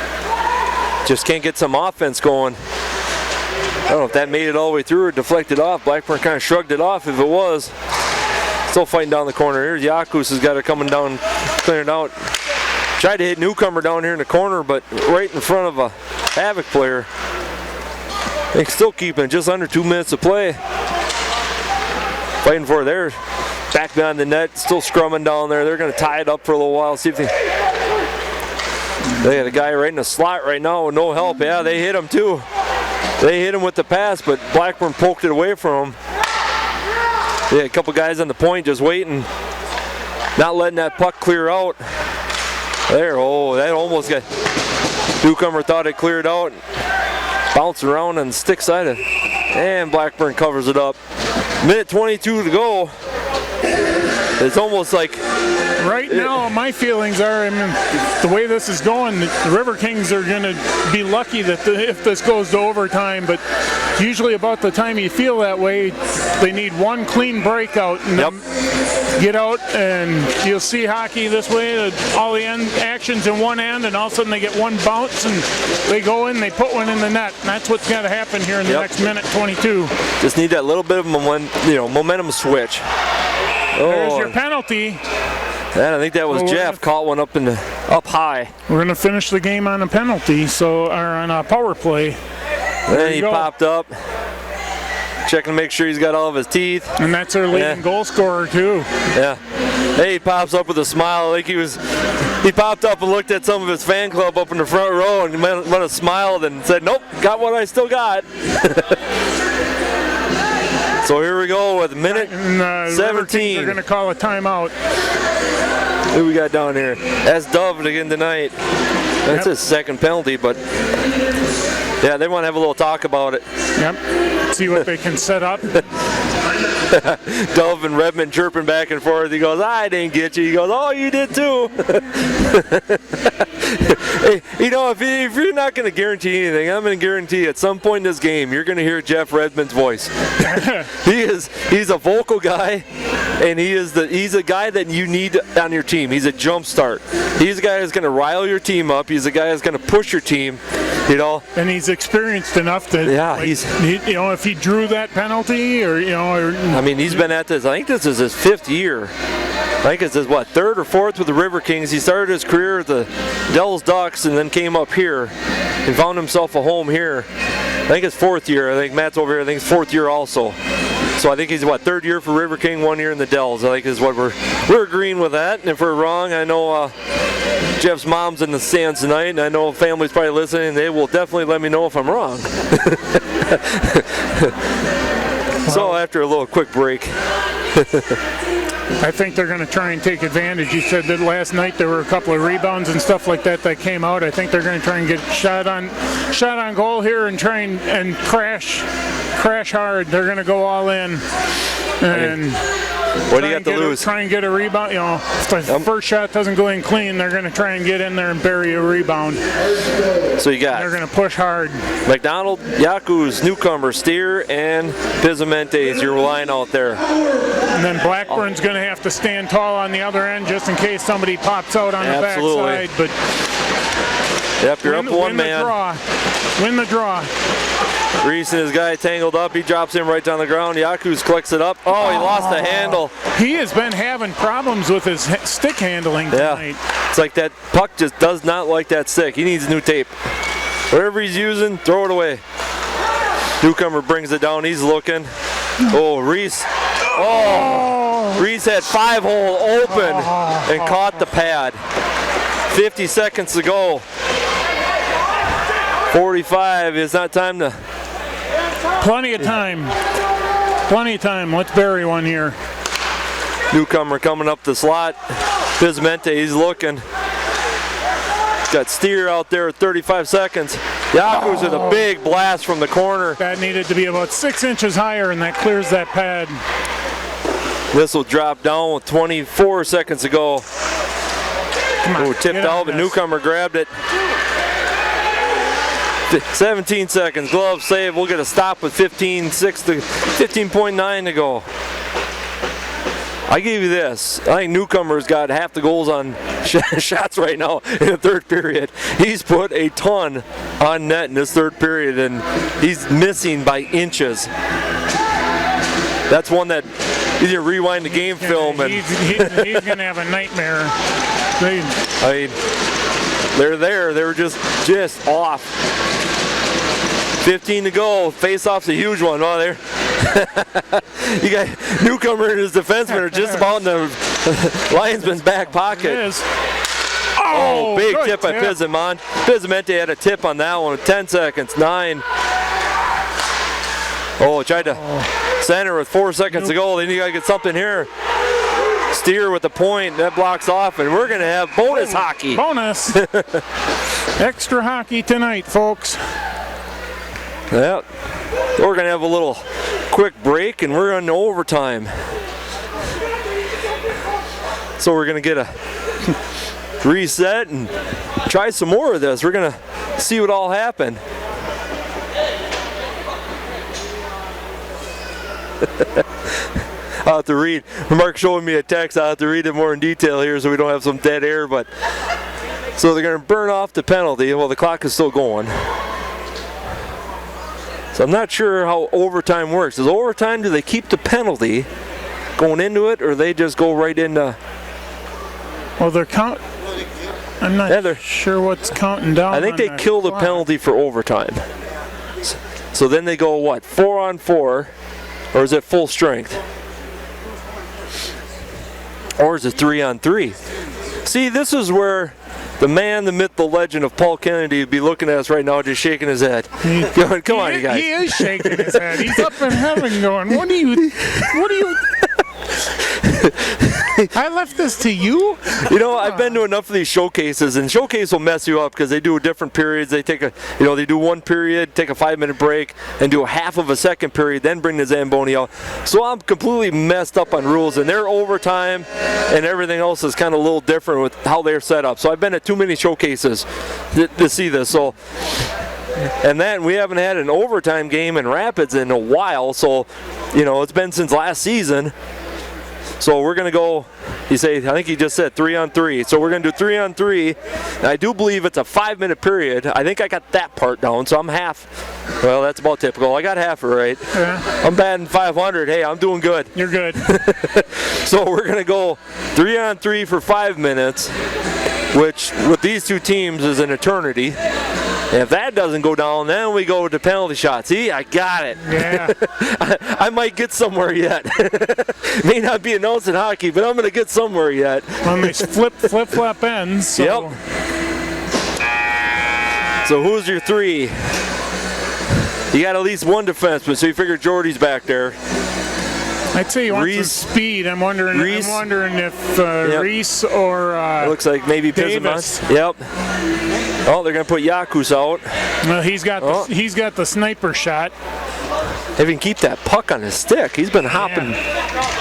just can't get some offense going. I don't know if that made it all the way through or deflected off. Blackburn kind of shrugged it off if it was. Still fighting down the corner. Here's Yakus has got it coming down, clearing out. Tried to hit Newcomer down here in the corner, but right in front of a Havoc player. They still keeping just under 2 minutes to play. Fighting for it there. Back behind the net, still scrumming down there. They're going to tie it up for a little while. See if they got a guy right in the slot right now with no help. Yeah, they hit him too. They hit him with the pass, but Blackburn poked it away from him. Yeah, a couple guys on the point just waiting, not letting that puck clear out. There, that almost got, Newcomer thought it cleared out. Bounced around on the stick side of, and Blackburn covers it up. Minute 22 to go. It's almost like right now, my feelings are, the way this is going, the Riverkings are going to be lucky that if this goes to overtime, but usually about the time you feel that way, they need one clean breakout. And get out and you'll see hockey this way. All the end actions in one end, and all of a sudden they get one bounce and they go in, they put one in the net. And that's what's got to happen here in the next minute 22. Just need that little bit of momentum switch. There's your penalty. And I think that was Jeff caught one up high. We're going to finish the game on a penalty, or on a power play. Then he popped up, checking to make sure he's got all of his teeth. And that's our leading goal scorer too. Yeah. Hey, he pops up with a smile. Like he popped up and looked at some of his fan club up in the front row and might have smiled and said, "Nope, got what I still got." So here we go with minute 17. They're going to call a timeout. Who we got down here? That's Dove again tonight. That's his second penalty, but yeah, they want to have a little talk about it. Yep. See what they can set up. Dove and Redmond chirping back and forth. He goes, "I didn't get you." He goes, "Oh, you did too." Hey, if you're not going to guarantee anything, I'm going to guarantee at some point in this game you're going to hear Jeff Redmond's voice. He's a vocal guy, and he's a guy that you need on your team. He's a jump start. He's a guy who's going to rile your team up. He's a guy who's going to push your team. And he's experienced enough that if he drew that penalty I mean, he's been at this. I think this is his 5th year. I think it's his 3rd or 4th with the Riverkings. He started his career at the Dells Ducks and then came up here and found himself a home here. I think it's 4th year. I think Matt's over here. I think it's 4th year also. So I think he's 3rd year for River King, 1 year in the Dells. I think is what we're agreeing with that. And if we're wrong, I know Jeff's mom's in the stands tonight, and I know family's probably listening. They will definitely let me know if I'm wrong. So after a little quick break. I think they're going to try and take advantage. You said that last night there were a couple of rebounds and stuff like that came out. I think they're going to try and get shot on goal here and try and crash hard. They're going to go all in and what do you got to lose? Try and get a rebound. If the first shot doesn't go in clean, they're going to try and get in there and bury a rebound. So you got. They're going to push hard. McDonald, Yaku's, Newcomer, Steer, and Pizamente is your line out there. And then Blackburn's going to have to stand tall on the other end just in case somebody pops out on the backside. But yep, you're up one man. Win the draw. Reese and his guy tangled up. He drops him right down the ground. Yaku's collects it up. Oh, he lost the handle. He has been having problems with his stick handling tonight. Yeah. It's like that puck just does not like that stick. He needs new tape. Whatever he's using, throw it away. Newcomer brings it down. He's looking. Oh, Reese. Oh, Reese had 5-hole open and caught the pad. 50 seconds to go. 45. It's not time to. Plenty of time. Plenty of time. Let's bury one here. Newcomer coming up the slot. Pizmente, he's looking. Got Steer out there at 35 seconds. Yaku's with a big blast from the corner. That needed to be about 6 inches higher, and that clears that pad. This will drop down with 24 seconds to go. Tipped out, but Newcomer grabbed it. 17 seconds. Glove save. We'll get a stop with 15.9 to go. I give you this. I think Newcomer's got half the goals on shots right now in the 3rd period. He's put a ton on net in this 3rd period, and he's missing by inches. That's one that you rewind the game film and he's going to have a nightmare. They're there. They were just off. 15 to go. Face-off's a huge one. Oh, there. You got Newcomer and his defenseman are just about in the linesman's back pocket. It is. Oh, big tip by Pizamente. Pizamente had a tip on that one. 10 seconds. 9. Oh, tried to center with 4 seconds to go. Then you got to get something here. Steer with the point. That blocks off, and we're going to have bonus hockey. Bonus. Extra hockey tonight, folks. Yeah. We're going to have a little quick break, and we're on overtime. So we're going to get a reset and try some more of this. We're going to see what all happened. I'll have to read. Mark showing me a text. I'll have to read it more in detail here so we don't have some dead air. But so they're going to burn off the penalty. Well, the clock is still going. So I'm not sure how overtime works. Is overtime, do they keep the penalty going into it, or they just go right into? Well, they're I'm not sure what's counting down. I think they kill the penalty for overtime. So then they go what? 4-on-4, or is it full strength? Or is it 3-on-3? See, this is where the man, the myth, the legend of Paul Kennedy would be looking at us right now, just shaking his head. Going, come on, you guys. He is shaking his head. He's up in heaven going, what do you? I left this to you? You know, I've been to enough of these showcases, and showcase will mess you up because they do different periods. They take they do one period, take a 5-minute break, and do a half of a second period, then bring the Zamboni out. So I'm completely messed up on rules, and their overtime and everything else is kind of a little different with how they're set up. So I've been at too many showcases to see this. So. And then we haven't had an overtime game in Rapids in a while, so it's been since last season. So we're going to go, I think he just said 3-on-3. So we're going to do 3-on-3. And I do believe it's a 5-minute period. I think I got that part down, so I'm half. Well, that's about typical. I got half it right. Yeah. I'm batting 500. Hey, I'm doing good. You're good. So we're going to go 3-on-3 for 5 minutes, which with these two teams is an eternity. And if that doesn't go down, then we go to penalty shots. See, I got it. Yeah. I might get somewhere yet. May not be announced in hockey, but I'm going to get somewhere yet. When they flip-flop ends. So. Yep. So who's your 3? You got at least one defenseman, so you figure Jordy's back there. I'd say he wants some speed. I'm wondering if Reese or it looks like maybe Davis. Yep. Oh, they're going to put Yakus out. Well, he's got the sniper shot. If he can keep that puck on his stick, he's been hopping. Yeah.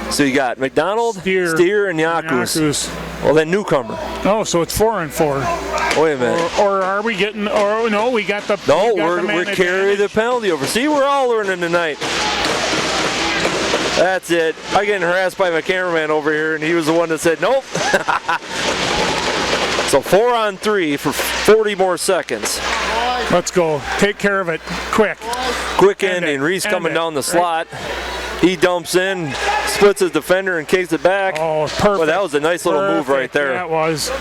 So you got McDonald, Steer, and Yakus. Well, then newcomer. Oh, so it's 4-on-4. Wait a minute. Or are we getting? Or no, we got the. No, we're carrying the penalty over. See, we're all learning tonight. That's it. I'm getting harassed by my cameraman over here, and he was the one that said nope. So 4-on-3 for 40 more seconds. Let's go. Take care of it quick. Quick ending. Reese coming down the slot. He dumps in, splits his defender, and kicks it back. Oh, perfect. Well, that was a nice little move right there. That was.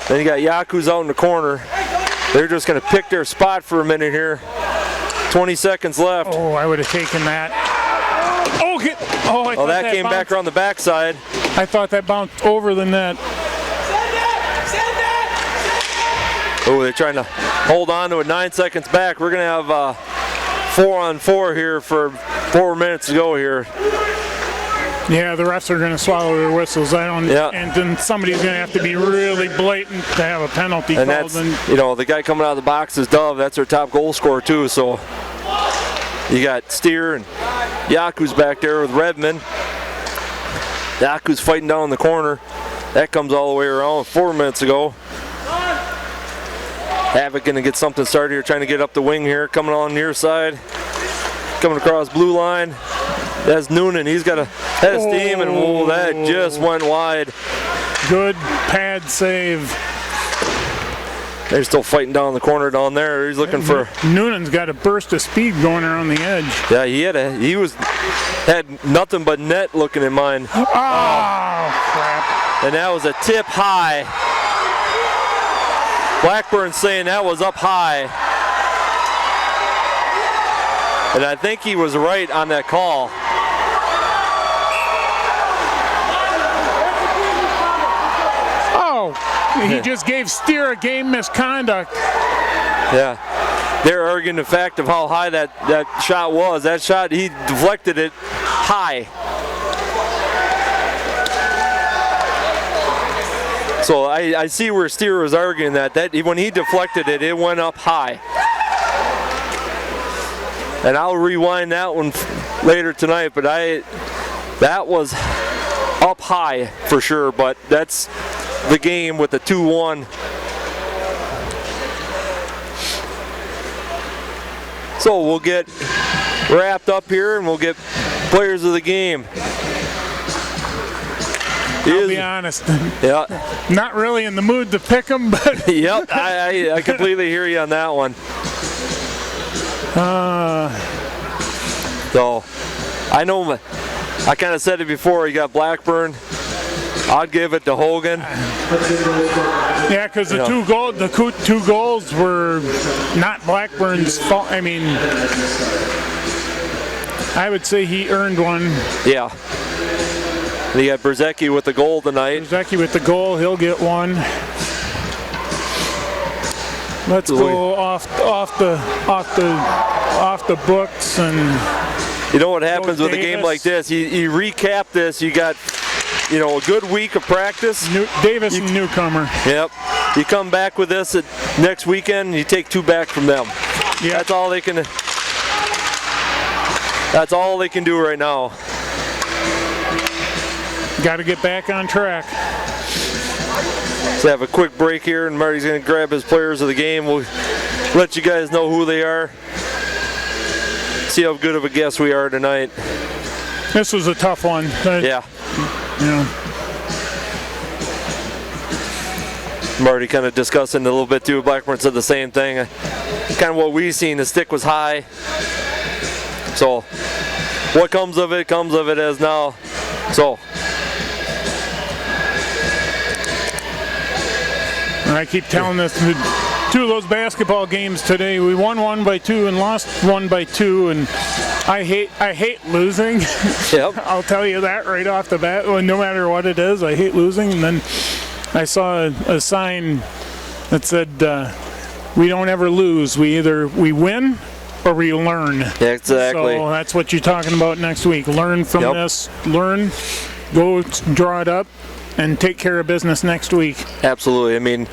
Then you got Yaku's out in the corner. They're just going to pick their spot for a minute here. 20 seconds left. Oh, I would have taken that. Oh, that came back around the backside. I thought that bounced over the net. Oh, they're trying to hold on to it. 9 seconds back. We're going to have 4-on-4 here for 4 minutes to go here. Yeah, the refs are going to swallow their whistles. And then somebody's going to have to be really blatant to have a penalty called. And that's, the guy coming out of the box is Dove. That's their top goal scorer too. So you got Steer and Yaku's back there with Redmond. Yaku's fighting down in the corner. That comes all the way around 4 minutes ago. Havoc going to get something started here, trying to get up the wing here, coming on the near side. Coming across blue line. That's Noonan. He's got a head of steam, and that just went wide. Good pad save. They're still fighting down the corner down there. He's looking for. Noonan's got a burst of speed going around the edge. Yeah, he had nothing but net looking in mind. Oh, crap. And that was a tip high. Blackburn saying that was up high. And I think he was right on that call. Oh, he just gave Steer a game misconduct. Yeah. They're arguing the fact of how high that shot was. That shot, he deflected it high. So I see where Steer was arguing that when he deflected it, it went up high. And I'll rewind that one later tonight, but that was up high for sure, but that's the game with the 2-1. So we'll get wrapped up here and we'll get players of the game. I'll be honest. Yeah. Not really in the mood to pick them, but. Yep, I completely hear you on that one. So, I know, I kind of said it before, you got Blackburn. I'd give it to Hogan. Yeah, because the two goals were not Blackburn's fault. I mean, I would say he earned one. Yeah. You got Berzecki with the goal tonight. Berzecki with the goal, he'll get one. Let's go off the books and. You know what happens with a game like this? You recap this. You got, you know, a good week of practice. Davis and newcomer. Yep. You come back with this next weekend. You take 2 back from them. Yep. That's all they can. That's all they can do right now. Got to get back on track. Let's have a quick break here, and Marty's going to grab his players of the game. We'll let you guys know who they are. See how good of a guest we are tonight. This was a tough one. Yeah. Yeah. Marty kind of discussing a little bit too. Blackburn said the same thing. Kind of what we seen, the stick was high. So what comes of it as now. So I keep telling this, 2 of those basketball games today, we won 1 by 2 and lost 1 by 2, and I hate losing. Yep. I'll tell you that right off the bat. No matter what it is, I hate losing. And then I saw a sign that said, "We don't ever lose. We win or we learn." Exactly. So that's what you're talking about next week. Learn from this. Learn. Go draw it up. And take care of business next week. Absolutely. I mean,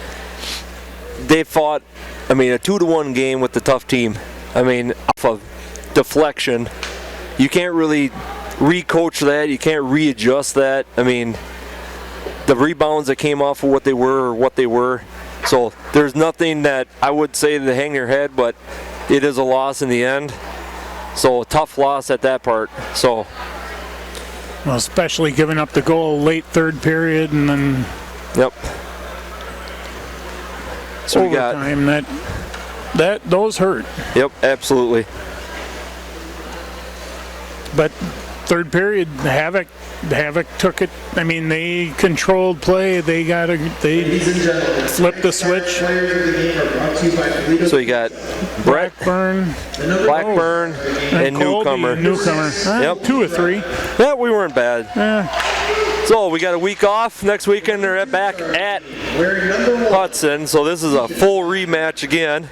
they fought, a 2-1 game with the tough team. Off of deflection. You can't really re-coach that. You can't readjust that. The rebounds that came off of what they were. So there's nothing that I would say to hang your head, but it is a loss in the end. So a tough loss at that part. So. Well, especially giving up the goal late third period and then. Yep. So overtime, we got those hurt. Yep, absolutely. But third period, Havoc took it. They controlled play. They flipped the switch. So you got Blackburn, and Newcomer. Yep, 2 or 3. Yeah, we weren't bad. Yeah. So we got a week off. Next weekend they're back at Hudson. So this is a full rematch again.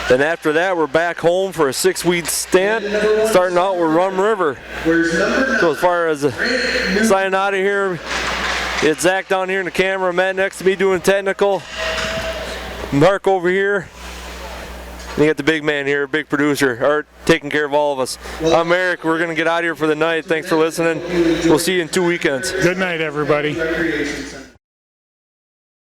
Then after that, we're back home for a 6-week stint, starting out with Rum River. So as far as signing out of here, it's Zach down here in the camera, Matt next to me doing technical, Mark over here. And you got the big man here, big producer, Art, taking care of all of us. I'm Eric. We're going to get out of here for the night. Thanks for listening. We'll see you in 2 weekends. Good night, everybody.